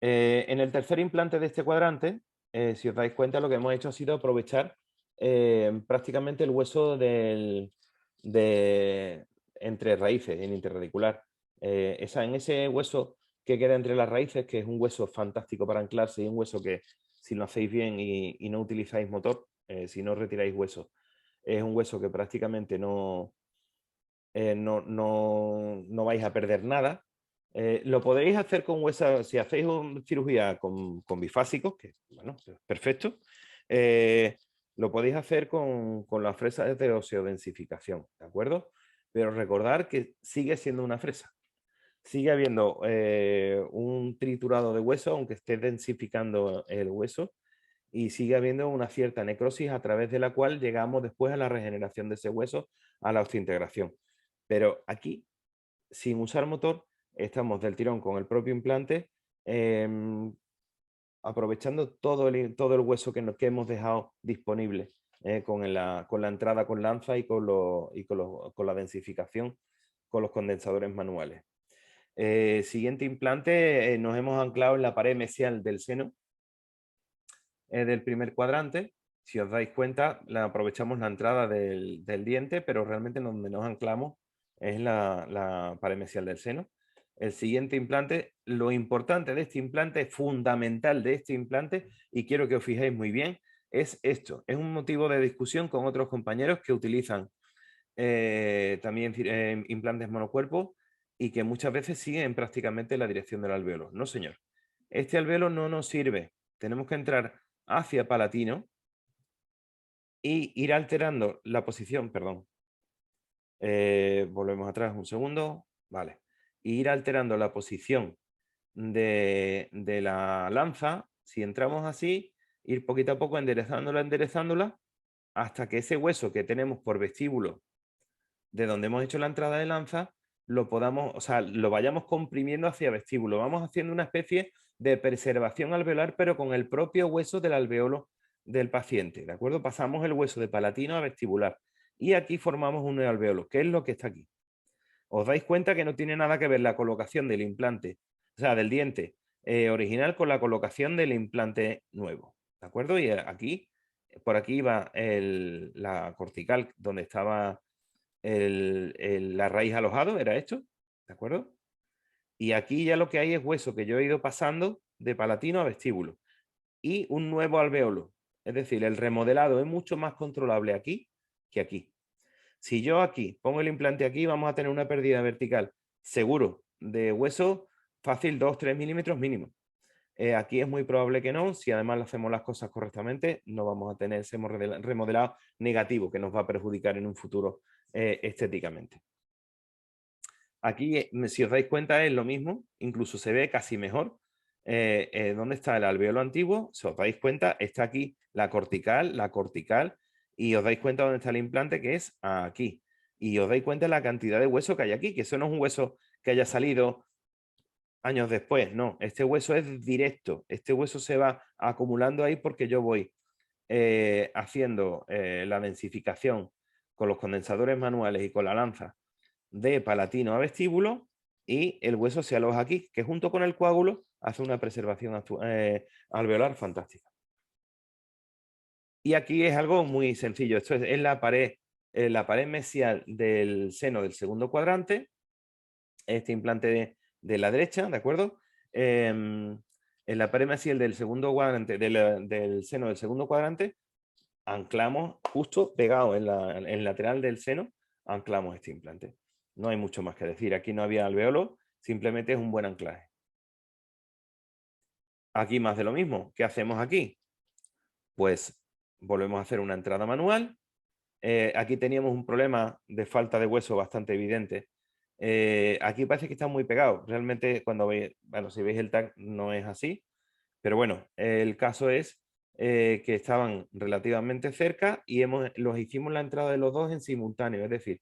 En el tercer implante de este cuadrante, si os dais cuenta, lo que hemos hecho ha sido aprovechar prácticamente el hueso entre raíces, en interradicular. En ese hueso que queda entre las raíces, que es un hueso fantástico para anclarse y un hueso que, si lo hacéis bien y no utilizáis motor, si no retiráis hueso, es un hueso que prácticamente no vais a perder nada. Lo podéis hacer con hueso, si hacéis cirugía con bifásicos, que bueno, perfecto. Lo podéis hacer con las fresas de oseodensificación, ¿de acuerdo? Pero recordar que sigue siendo una fresa. Sigue habiendo un triturado de hueso, aunque esté densificando el hueso, y sigue habiendo una cierta necrosis a través de la cual llegamos después a la regeneración de ese hueso, a la osteointegración. Pero aquí, sin usar motor, estamos del tirón con el propio implante, aprovechando todo el hueso que hemos dejado disponible con la entrada con lanza y con la densificación con los condensadores manuales. Siguiente implante, nos hemos anclado en la pared mesial del seno del primer cuadrante. Si os dais cuenta, aprovechamos la entrada del diente, pero realmente donde nos anclamos es la pared mesial del seno. El siguiente implante, lo importante de este implante, fundamental de este implante, y quiero que os fijéis muy bien, es esto. Es un motivo de discusión con otros compañeros que utilizan también implantes monocuerpo y que muchas veces siguen prácticamente la dirección del alveolo. No, señor. Este alveolo no nos sirve. Tenemos que entrar hacia palatino y ir alterando la posición, perdón. Volvemos atrás un segundo. Vale. Ir alterando la posición de la lanza. Si entramos así, ir poquito a poco enderezándola, hasta que ese hueso que tenemos por vestíbulo de donde hemos hecho la entrada de lanza, lo vayamos comprimiendo hacia vestíbulo. Vamos haciendo una especie de preservación alveolar, pero con el propio hueso del alveolo del paciente, ¿de acuerdo? Pasamos el hueso de palatino a vestibular y aquí formamos un alveolo, que es lo que está aquí. Os dais cuenta que no tiene nada que ver la colocación del implante, o sea, del diente original con la colocación del implante nuevo, ¿de acuerdo? Y aquí, por aquí va la cortical donde estaba la raíz alojado, era esto, ¿de acuerdo? Y aquí ya lo que hay es hueso que yo he ido pasando de palatino a vestíbulo y un nuevo alveolo. Es decir, el remodelado es mucho más controlable aquí que aquí. Si yo aquí pongo el implante aquí, vamos a tener una pérdida vertical seguro de hueso fácil 2-3 milímetros mínimo. Aquí es muy probable que no. Si además hacemos las cosas correctamente, no vamos a tener ese remodelado negativo que nos va a perjudicar en un futuro estéticamente. Aquí, si os dais cuenta, es lo mismo, incluso se ve casi mejor. ¿Dónde está el alveolo antiguo? Si os dais cuenta, está aquí la cortical, y os dais cuenta dónde está el implante, que es aquí. Y os dais cuenta de la cantidad de hueso que hay aquí, que eso no es un hueso que haya salido años después, no. Este hueso es directo, este hueso se va acumulando ahí porque yo voy haciendo la densificación con los condensadores manuales y con la lanza de palatino a vestíbulo, y el hueso se aloja aquí, que junto con el coágulo hace una preservación alveolar fantástica. Y aquí es algo muy sencillo. Esto es la pared mesial del seno del segundo cuadrante, este implante de la derecha, ¿de acuerdo? En la pared mesial del segundo cuadrante, del seno del segundo cuadrante, anclamos justo pegado en el lateral del seno, anclamos este implante. No hay mucho más que decir. Aquí no había alveolo, simplemente es un buen anclaje. Aquí más de lo mismo. ¿Qué hacemos aquí? Pues volvemos a hacer una entrada manual. Aquí teníamos un problema de falta de hueso bastante evidente. Aquí parece que está muy pegado. Realmente cuando veis, bueno, si veis el tag no es así. Pero bueno, el caso es que estaban relativamente cerca y los hicimos la entrada de los dos en simultáneo. Es decir,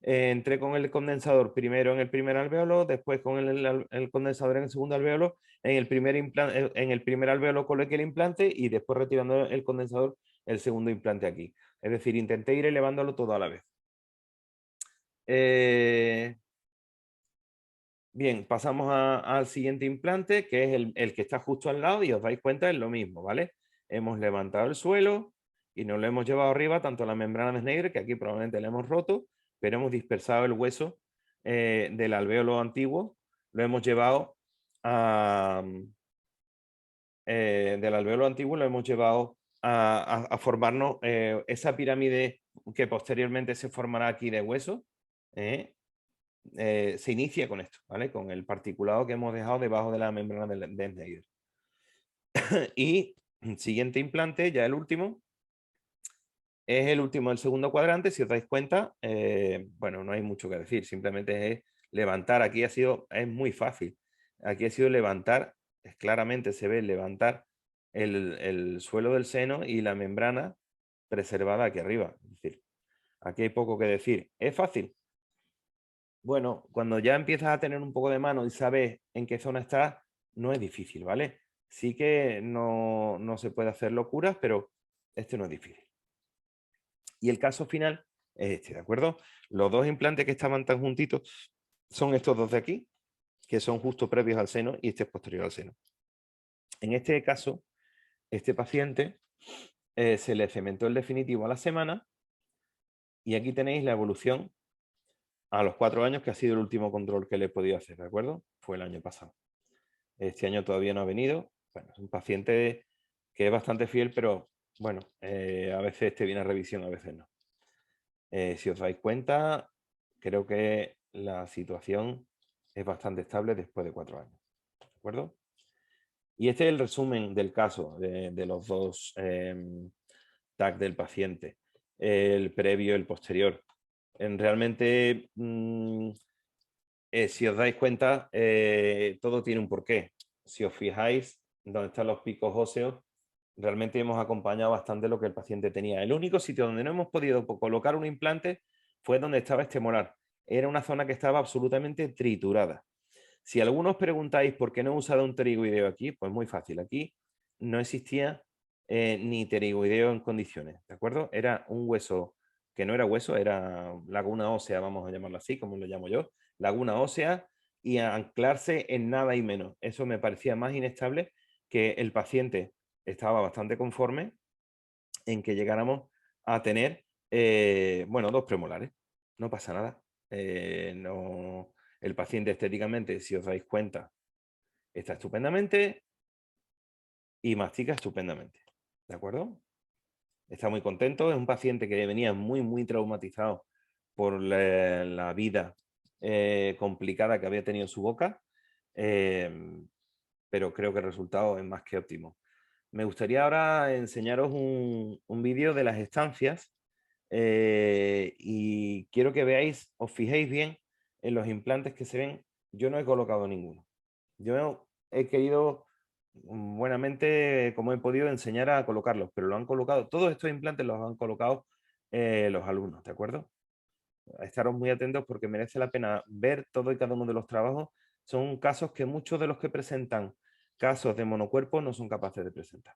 entré con el condensador primero en el primer alveolo, después con el condensador en el segundo alveolo, en el primer alveolo coloqué el implante y después retirando el condensador el segundo implante aquí. Es decir, intenté ir elevándolo todo a la vez. Bien, pasamos al siguiente implante, que es el que está justo al lado, y os dais cuenta, es lo mismo, ¿vale? Hemos levantado el suelo y nos lo hemos llevado arriba, tanto la membrana de Sneider, que aquí probablemente la hemos roto, pero hemos dispersado el hueso del alvéolo antiguo, lo hemos llevado del alvéolo antiguo, lo hemos llevado a formarnos esa pirámide que posteriormente se formará aquí de hueso. Se inicia con esto, ¿vale? Con el particulado que hemos dejado debajo de la membrana de Sneider. Y siguiente implante, ya el último, es el último del segundo cuadrante. Si os dais cuenta, bueno, no hay mucho que decir, simplemente es levantar. Aquí es muy fácil. Aquí ha sido levantar, claramente se ve levantar el suelo del seno y la membrana preservada aquí arriba. Es decir, aquí hay poco que decir. ¿Es fácil? Bueno, cuando ya empiezas a tener un poco de mano y sabes en qué zona estás, no es difícil, ¿vale? Sí que no se puede hacer locuras, pero este no es difícil. Y el caso final es este, ¿de acuerdo? Los dos implantes que estaban tan juntitos son estos dos de aquí, que son justo previos al seno, y este es posterior al seno. En este caso, este paciente se le cementó el definitivo a la semana, y aquí tenéis la evolución a los 4 años, que ha sido el último control que le he podido hacer, ¿de acuerdo? Fue el año pasado. Este año todavía no ha venido. Bueno, es un paciente que es bastante fiel, pero bueno, a veces te viene a revisión, a veces no. Si os dais cuenta, creo que la situación es bastante estable después de 4 años. ¿De acuerdo? Y este es el resumen del caso de los dos TAC del paciente, el previo y el posterior. Realmente, si os dais cuenta, todo tiene un porqué. Si os fijáis, donde están los picos óseos, realmente hemos acompañado bastante lo que el paciente tenía. El único sitio donde no hemos podido colocar un implante fue donde estaba este molar. Era una zona que estaba absolutamente triturada. Si algunos preguntáis por qué no he usado un pterigoideo aquí, pues muy fácil. Aquí no existía ni pterigoideo en condiciones, ¿de acuerdo? Era un hueso que no era hueso, era laguna ósea, vamos a llamarlo así, como lo llamo yo, laguna ósea, y a anclarse en nada y menos. Eso me parecía más inestable, que el paciente estaba bastante conforme en que llegáramos a tener, bueno, dos premolares. no pasa nada. No, el paciente estéticamente, si os dais cuenta, está estupendamente y mastica estupendamente. ¿De acuerdo? Está muy contento. Es un paciente que venía muy traumatizado por la vida complicada que había tenido en su boca, pero creo que el resultado es más que óptimo. Me gustaría ahora enseñaros un vídeo de las estancias y quiero que veáis, os fijéis bien en los implantes que se ven. Yo no he colocado ninguno. Yo he querido buenamente, como he podido, enseñar a colocarlos, pero lo han colocado, todos estos implantes los han colocado los alumnos, ¿de acuerdo? Estaros muy atentos porque merece la pena ver todo y cada uno de los trabajos. Son casos que muchos de los que presentan casos de monocuerpo no son capaces de presentar.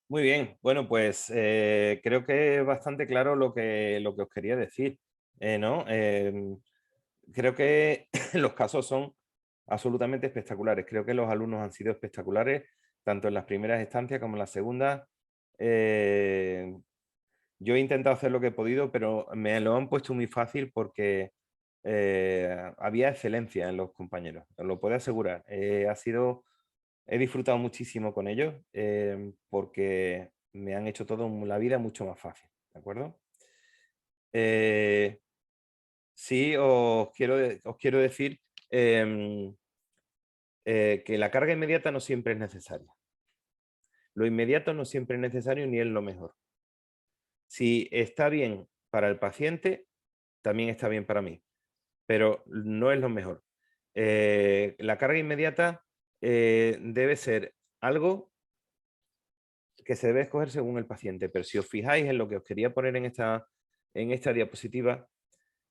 Muy bien, bueno, pues creo que es bastante claro lo que os quería decir, ¿no? Creo que los casos son absolutamente espectaculares. Creo que los alumnos han sido espectaculares, tanto en las primeras estancias como en las segundas. Eh, yo he intentado hacer lo que he podido, pero me lo han puesto muy fácil porque había excelencia en los compañeros, os lo puedo asegurar. He disfrutado muchísimo con ellos porque me han hecho todo la vida mucho más fácil, ¿de acuerdo? Eh, sí, os quiero decir em, que la carga inmediata no siempre es necesaria. Lo inmediato no siempre es necesario ni es lo mejor. Si está bien para el paciente, también está bien para mí, pero no es lo mejor. La carga inmediata debe ser algo que se debe escoger según el paciente, pero si os fijáis en lo que os quería poner en esta diapositiva,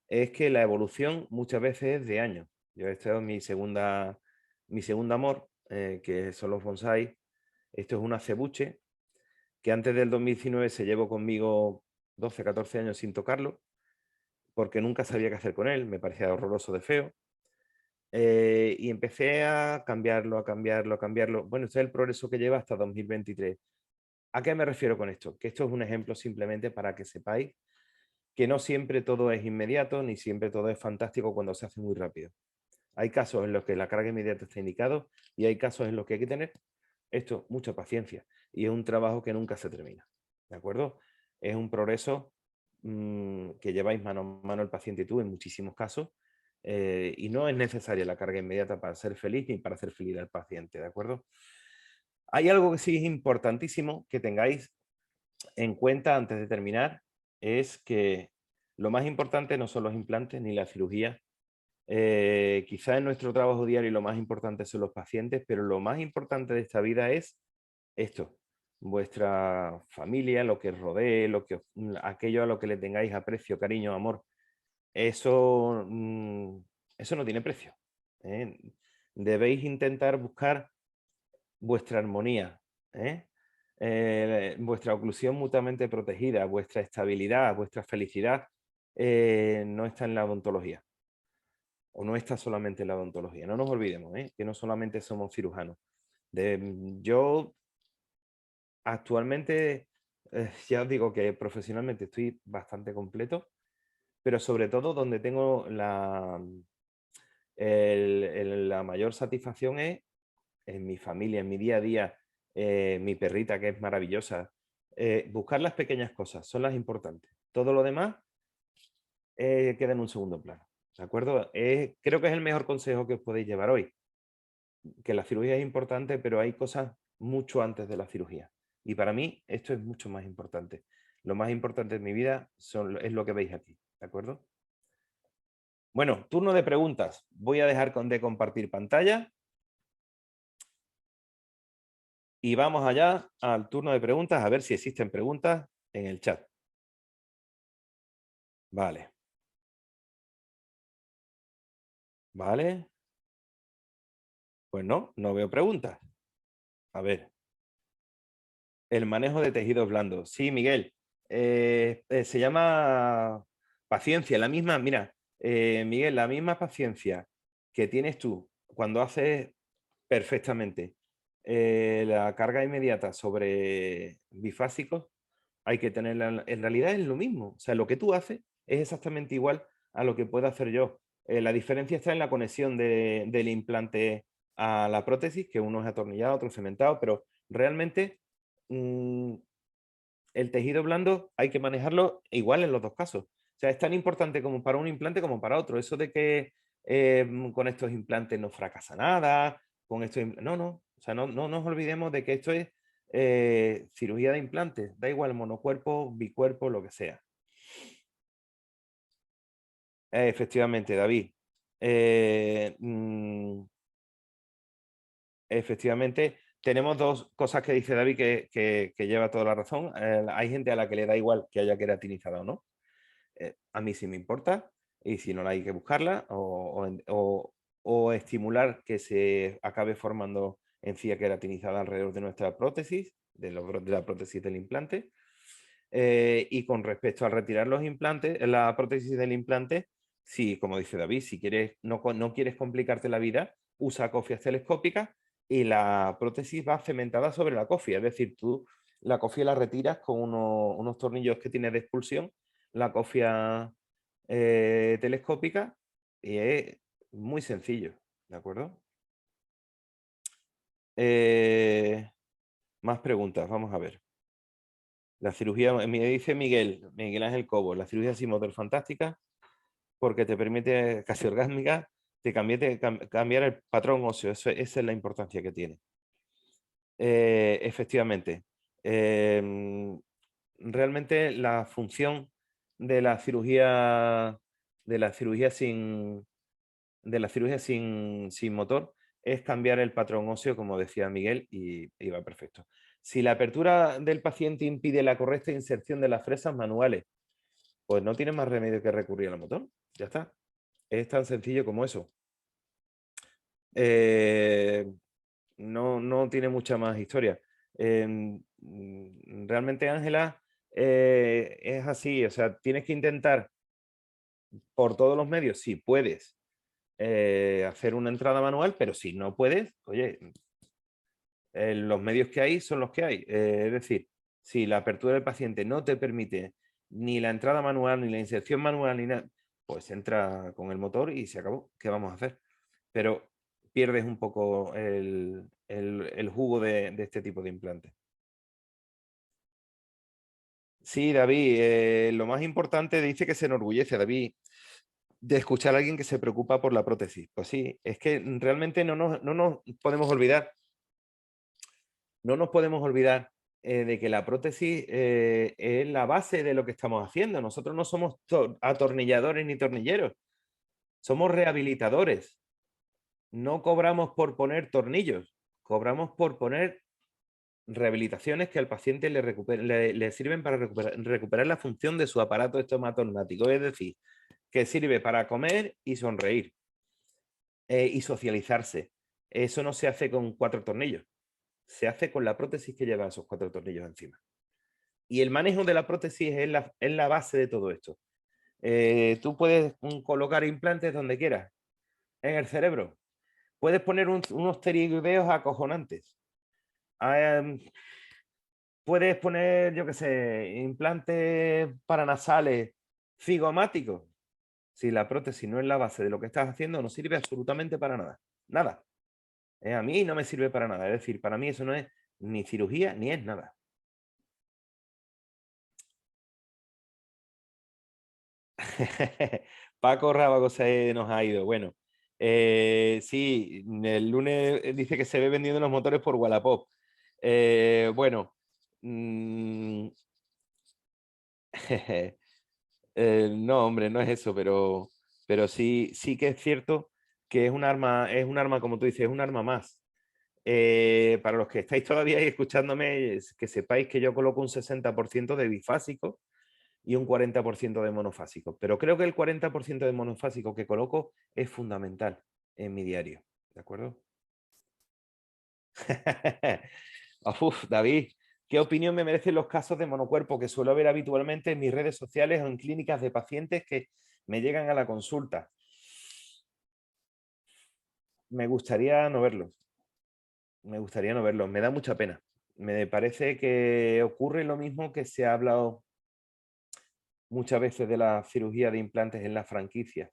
es que la evolución muchas veces es de años. Yo esta es mi segunda amor, que son los bonsai. Esto es un acebuche que antes del 2019 se llevó conmigo 12, 14 años sin tocarlo, porque nunca sabía qué hacer con él, me parecía horroroso de feo. Y empecé a cambiarlo, a cambiarlo, a cambiarlo. Bueno, este es el progreso que lleva hasta 2023. ¿A qué me refiero con esto? Que esto es un ejemplo simplemente para que sepáis que no siempre todo es inmediato, ni siempre todo es fantástico cuando se hace muy rápido. Hay casos en los que la carga inmediata está indicado y hay casos en los que hay que tener esto, mucha paciencia. Y es un trabajo que nunca se termina. ¿De acuerdo? Es un progreso que lleváis mano a mano el paciente y tú en muchísimos casos. Y no es necesaria la carga inmediata para ser feliz ni para hacer feliz al paciente. ¿De acuerdo? Hay algo que sí es importantísimo que tengáis en cuenta antes de terminar, es que lo más importante no son los implantes ni la cirugía. Quizá en nuestro trabajo diario lo más importante son los pacientes, pero lo más importante de esta vida es esto, vuestra familia, lo que os rodee, aquello a lo que le tengáis aprecio, cariño, amor. Eso, eso no tiene precio. ¿Eh? Debéis intentar buscar vuestra armonía, ¿eh? Vuestra oclusión mutuamente protegida, vuestra estabilidad, vuestra felicidad no está en la odontología o no está solamente en la odontología. No nos olvidemos que no solamente somos cirujanos. Yo actualmente, ya os digo que profesionalmente estoy bastante completo, pero sobre todo donde tengo La mayor satisfacción es en mi familia, en mi día a día, mi perrita que es maravillosa. Buscar las pequeñas cosas son las importantes. Todo lo demás queda en un segundo plano. ¿De acuerdo? Creo que es el mejor consejo que os podéis llevar hoy. Que la cirugía es importante, pero hay cosas mucho antes de la cirugía. Y para mí esto es mucho más importante. Lo más importante en mi vida es lo que veis aquí. ¿De acuerdo? Bueno, turno de preguntas. Voy a dejar de compartir pantalla. Y vamos allá al turno de preguntas, a ver si existen preguntas en el chat. Vale. Vale. Pues no veo preguntas. A ver. El manejo de tejidos blandos. Sí, Miguel. Se llama paciencia. La misma, mira, Miguel, la misma paciencia que tienes tú cuando haces perfectamente la carga inmediata sobre bifásicos, hay que tenerla. En realidad es lo mismo. O sea, lo que tú haces es exactamente igual a lo que puedo hacer yo. La diferencia está en la conexión del implante a la prótesis, que uno es atornillado, otro cementado, pero realmente mm, el tejido blando hay que manejarlo igual en los dos casos. O sea, es tan importante como para un implante como para otro. Eso de que con estos implantes no fracasa nada, con estos no, no. O sea, no nos olvidemos de que esto es cirugía de implantes. Da igual, monocuerpo, bicuerpo, lo que sea. Efectivamente, David. Efectivamente, tenemos dos cosas que dice David que lleva toda la razón. Hay gente a la que le da igual que haya queratinizado o no. A mí sí me importa, y si no, hay que buscarla o estimular que se acabe formando encía queratinizada alrededor de nuestra prótesis, de la prótesis del implante. Y con respecto a retirar los implantes, la prótesis del implante, si, como dice David, si quieres, no quieres complicarte la vida, usa cofias telescópicas y la prótesis va cementada sobre la cofia. Es decir, tú la cofia la retiras con unos tornillos que tiene de expulsión, la cofia telescópica, y es muy sencillo, ¿de acuerdo? Más preguntas, vamos a ver. La cirugía, me dice Miguel Ángel Cobo, la cirugía sin motor fantástica porque te permite, casi orgásmica, cambiar el patrón óseo. Esa es la importancia que tiene. Efectivamente. Realmente la función de la cirugía sin motor es cambiar el patrón óseo, como decía Miguel, y va perfecto. Si la apertura del paciente impide la correcta inserción de las fresas manuales, pues no tiene más remedio que recurrir al motor. Ya está. Es tan sencillo como eso. No tiene mucha más historia. Realmente, Ángela, es así. O sea, tienes que intentar por todos los medios, si puedes, hacer una entrada manual, pero si no puedes, oye, los medios que hay son los que hay. Es decir, si la apertura del paciente no te permite ni la entrada manual, ni la inserción manual, ni nada, pues entra con el motor y se acabó. ¿Qué vamos a hacer? Pero pierdes un poco el jugo de este tipo de implantes. Sí, David, lo más importante dice que se enorgullece, David, de escuchar a alguien que se preocupa por la prótesis. Pues sí, es que realmente no nos podemos olvidar. No nos podemos olvidar de que la prótesis es la base de lo que estamos haciendo. Nosotros no somos atornilladores ni tornilleros, somos rehabilitadores. No cobramos por poner tornillos, cobramos por poner rehabilitaciones que al paciente le sirven para recuperar la función de su aparato estomatognático, es decir, que sirve para comer y sonreír y socializarse. Eso no se hace con 4 tornillos, se hace con la prótesis que lleva esos 4 tornillos encima. Y el manejo de la prótesis es la base de todo esto. Tú puedes colocar implantes donde quieras, en el cerebro. Puedes poner unos pterigoideos acojonantes. Puedes poner, yo qué sé, implantes paranasales, cigomáticos. Si la prótesis no es la base de lo que estás haciendo, no sirve absolutamente para nada. Nada. A mí no me sirve para nada. Es decir, para mí eso no es ni cirugía ni es nada. Paco Rábago se nos ha ido. Bueno, sí, el lunes dice que se ve vendiendo los motores por Wallapop. Bueno, no, hombre, no es eso, pero sí, sí que es cierto que es un arma, como tú dices, es un arma más. Para los que estáis todavía ahí escuchándome, que sepáis que yo coloco un 60% de bifásico y un 40% de monofásico. Pero creo que el 40% de monofásico que coloco es fundamental en mi diario. ¿De acuerdo? Uf, David, ¿qué opinión me merecen los casos de monocuerpo que suelo ver habitualmente en mis redes sociales o en clínicas de pacientes que me llegan a la consulta? Me gustaría no verlos. Me gustaría no verlos. Me da mucha pena. Me parece que ocurre lo mismo que se ha hablado muchas veces de la cirugía de implantes en las franquicias.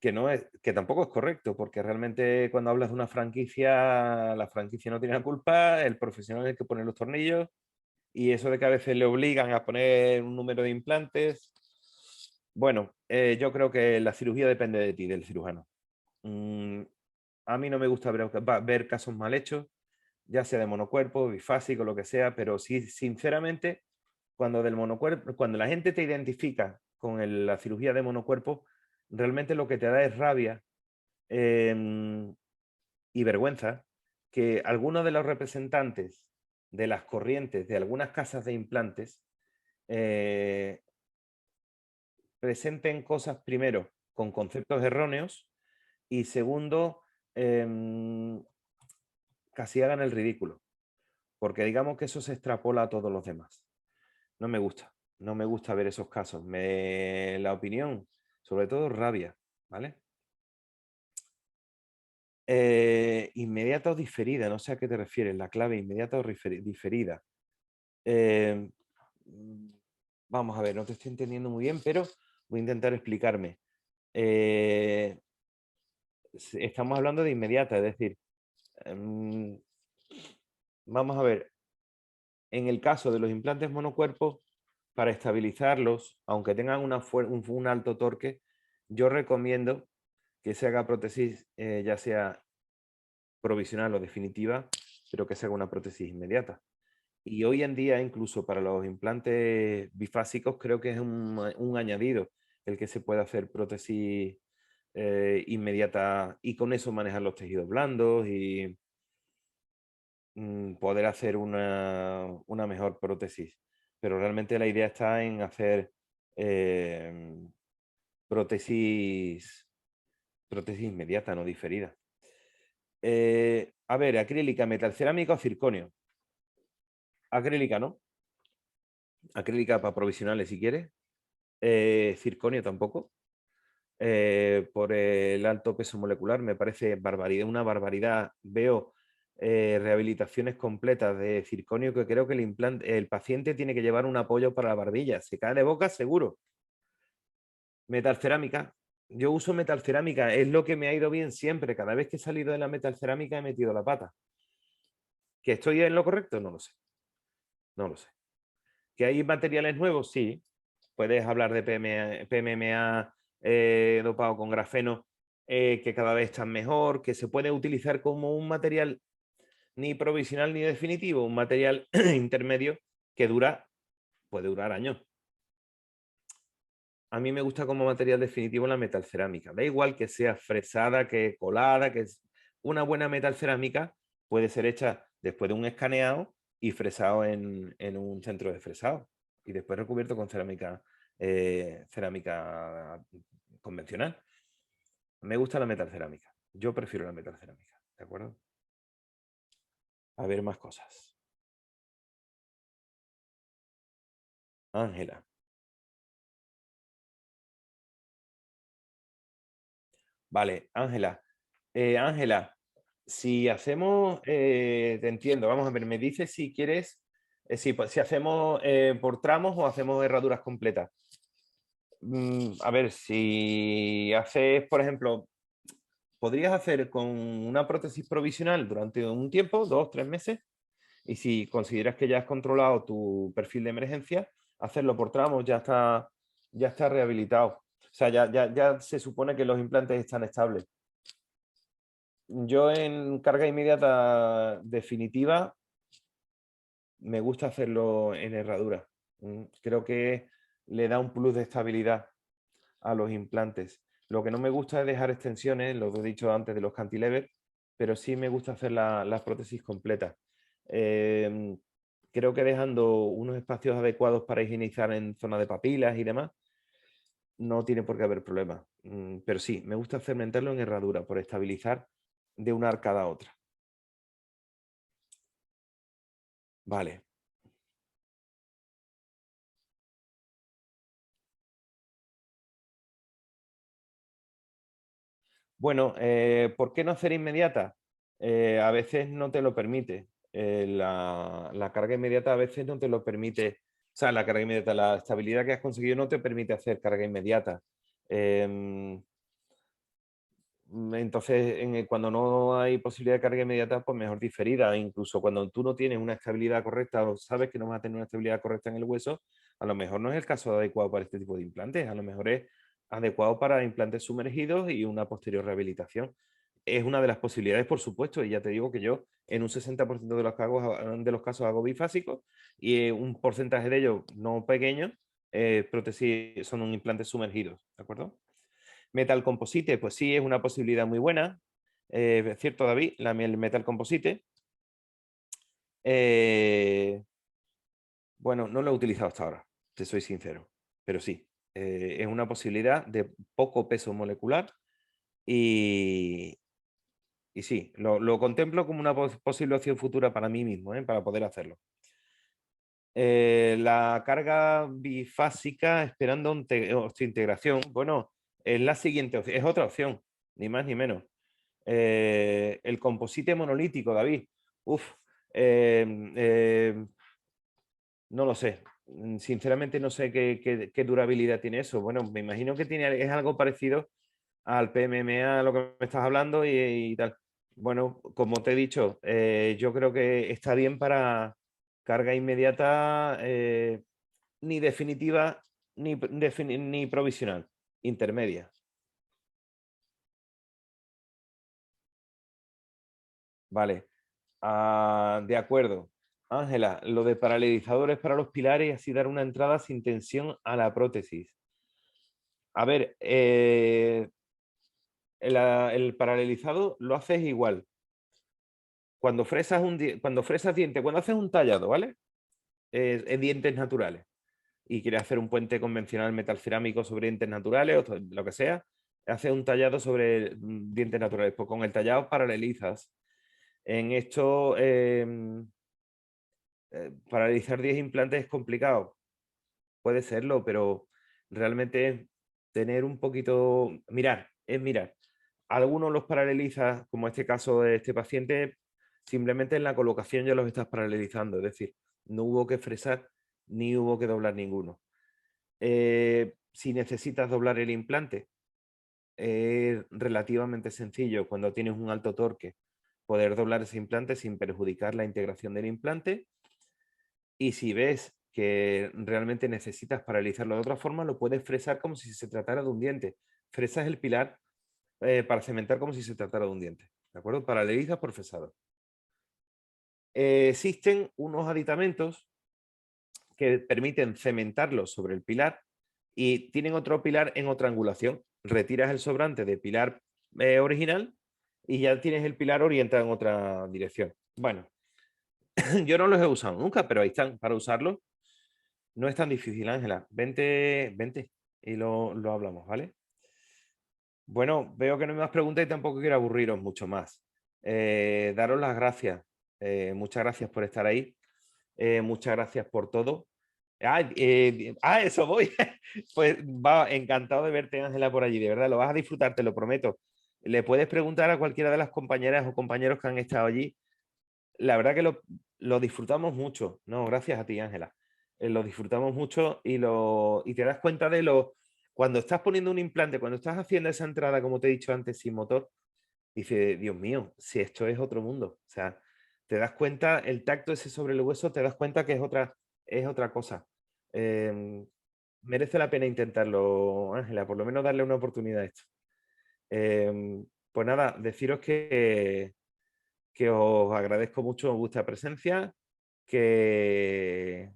Que, no es, que tampoco es correcto, porque realmente cuando hablas de una franquicia, la franquicia no tiene la culpa, el profesional es el que pone los tornillos, y eso de que a veces le obligan a poner un número de implantes. Bueno, yo creo que la cirugía depende de ti, del cirujano. A mí no me gusta ver casos mal hechos, ya sea de monocuerpo, bifásico, lo que sea, pero sí, sinceramente, cuando del monocuerpo, cuando la gente te identifica con la cirugía de monocuerpo, realmente lo que te da es rabia y vergüenza que algunos de los representantes de las corrientes de algunas casas de implantes presenten cosas primero con conceptos erróneos y segundo casi hagan el ridículo, porque digamos que eso se extrapola a todos los demás. No me gusta, no me gusta ver esos casos. La opinión, sobre todo rabia, ¿vale? Inmediata o diferida, no sé a qué te refieres, la clave inmediata o diferida. Vamos a ver, no te estoy entendiendo muy bien, pero voy a intentar explicarme. Estamos hablando de inmediata, es decir, vamos a ver, en el caso de los implantes monocuerpos, para estabilizarlos, aunque tengan un alto torque, yo recomiendo que se haga prótesis, ya sea provisional o definitiva, pero que se haga una prótesis inmediata. Y hoy en día, incluso para los implantes bifásicos, creo que es un añadido el que se puede hacer prótesis inmediata y con eso manejar los tejidos blandos y poder hacer una mejor prótesis. Pero realmente la idea está en hacer prótesis inmediata, no diferida. A ver, acrílica, metalcerámica o circonio. Acrílica, ¿no? Acrílica para provisionales si quieres. Circonio tampoco. Por el alto peso molecular me parece barbaridad, una barbaridad. Veo rehabilitaciones completas de circonio que creo que el paciente tiene que llevar un apoyo para la barbilla. Se cae de boca seguro. Metalcerámica. Yo uso metalcerámica, es lo que me ha ido bien siempre. Cada vez que he salido de la metalcerámica he metido la pata. ¿Que estoy en lo correcto? No lo sé. No lo sé. ¿Que hay materiales nuevos? Sí. Puedes hablar de PMMA dopado con grafeno, que cada vez están mejor, que se puede utilizar como un material ni provisional ni definitivo, un material intermedio que puede durar años. A mí me gusta como material definitivo la metalcerámica. Da igual que sea fresada, que colada, que es una buena metalcerámica puede ser hecha después de un escaneado y fresado en un centro de fresado y después recubierto con cerámica convencional. Me gusta la metalcerámica. Yo prefiero la metalcerámica, ¿de acuerdo? A ver más cosas. Ángela. Vale, Ángela. Ángela, si hacemos, te entiendo, vamos a ver, me dices si quieres, si hacemos por tramos o hacemos herraduras completas. A ver, si haces, por ejemplo, podrías hacer con una prótesis provisional durante un tiempo, 2 o 3 meses, y si consideras que ya has controlado tu perfil de emergencia, hacerlo por tramos, ya está rehabilitado. O sea, ya se supone que los implantes están estables. Yo en carga inmediata definitiva me gusta hacerlo en herradura. Creo que le da un plus de estabilidad a los implantes. Lo que no me gusta es dejar extensiones, lo que he dicho antes de los cantilever, pero sí me gusta hacer las prótesis completas. Em, Creo que dejando unos espacios adecuados para higienizar en zona de papilas y demás, no tiene por qué haber problema. Pero sí, me gusta meterlo en herradura por estabilizar de una arcada a otra. Vale. Bueno, ¿por qué no hacer inmediata? A veces no te lo permite. La carga inmediata a veces no te lo permite. O sea, la carga inmediata, la estabilidad que has conseguido no te permite hacer carga inmediata. Em, entonces, cuando no hay posibilidad de carga inmediata, pues mejor diferida. Incluso cuando tú no tienes una estabilidad correcta o sabes que no vas a tener una estabilidad correcta en el hueso, a lo mejor no es el caso adecuado para este tipo de implantes. A lo mejor es adecuado para implantes sumergidos y una posterior rehabilitación. Es una de las posibilidades, por supuesto, y ya te digo que yo en un 60% de los casos hago bifásicos y un porcentaje de ellos no pequeño, prótesis, son un implantes sumergidos, ¿de acuerdo? Metal composite, pues sí, es una posibilidad muy buena. Es cierto, David, el metal composite. Bueno, no lo he utilizado hasta ahora, te soy sincero, pero sí, es una posibilidad de poco peso molecular y, y sí, lo contemplo como una posible opción futura para mí mismo, para poder hacerlo. La carga bifásica esperando integración, bueno, es la siguiente opción, es otra opción, ni más ni menos. El composite monolítico, David. Uf, no lo sé. Sinceramente no sé qué durabilidad tiene eso. Bueno, me imagino que es algo parecido al PMMA, a lo que me estás hablando y tal. Bueno, como te he dicho, yo creo que está bien para carga inmediata, ni definitiva ni provisional, intermedia. Vale. De acuerdo. Ángela, lo de paralelizadores para los pilares y así dar una entrada sin tensión a la prótesis. A ver, el paralelizado lo haces igual. Cuando fresas diente, cuando haces un tallado, ¿vale? En dientes naturales y quieres hacer un puente convencional metal cerámico sobre dientes naturales o lo que sea, haces un tallado sobre dientes naturales. Pues con el tallado paralelizas. En esto, paralizar 10 implantes es complicado. Puede serlo, pero realmente tener un poquito... mirar. Algunos los paralelizas, como este caso de este paciente, simplemente en la colocación ya los estás paralelizando. Es decir, no hubo que fresar ni hubo que doblar ninguno. Si necesitas doblar el implante, es relativamente sencillo cuando tienes un alto torque poder doblar ese implante sin perjudicar la integración del implante. Y si ves que realmente necesitas paralizarlo de otra forma, lo puedes fresar como si se tratara de un diente. Fresas el pilar para cementar como si se tratara de un diente. ¿De acuerdo? Paralelizas por fresado. Existen unos aditamentos que permiten cementarlo sobre el pilar y tienen otro pilar en otra angulación. Retiras el sobrante del pilar original y ya tienes el pilar orientado en otra dirección. Bueno, yo no los he usado nunca, pero ahí están para usarlos. No es tan difícil, Ángela. Vente y lo hablamos, ¿vale? Bueno, veo que no me más preguntas y tampoco quiero aburriros mucho más. Daros las gracias. Muchas gracias por estar ahí. Muchas gracias por todo. Eso voy. Pues va, encantado de verte, Ángela, por allí. De verdad, lo vas a disfrutar, te lo prometo. Le puedes preguntar a cualquiera de las compañeras o compañeros que han estado allí. La verdad que lo disfrutamos mucho. No, gracias a ti, Ángela. Lo disfrutamos mucho y te das cuenta de Cuando estás poniendo un implante, cuando estás haciendo esa entrada, como te he dicho antes, sin motor, dices, Dios mío, si esto es otro mundo. O sea, te das cuenta, el tacto ese sobre el hueso, te das cuenta que es otra cosa. Merece la pena intentarlo, Ángela, por lo menos darle una oportunidad a esto. Pues nada, deciros que os agradezco mucho vuestra presencia, que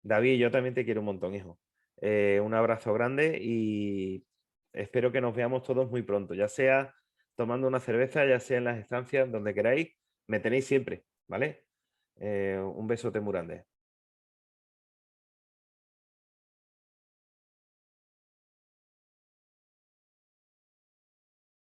David, yo también te quiero un montón, hijo. Un abrazo grande y espero que nos veamos todos muy pronto, ya sea tomando una cerveza, ya sea en las estancias, donde queráis, me tenéis siempre, ¿vale? Un besote muy grande.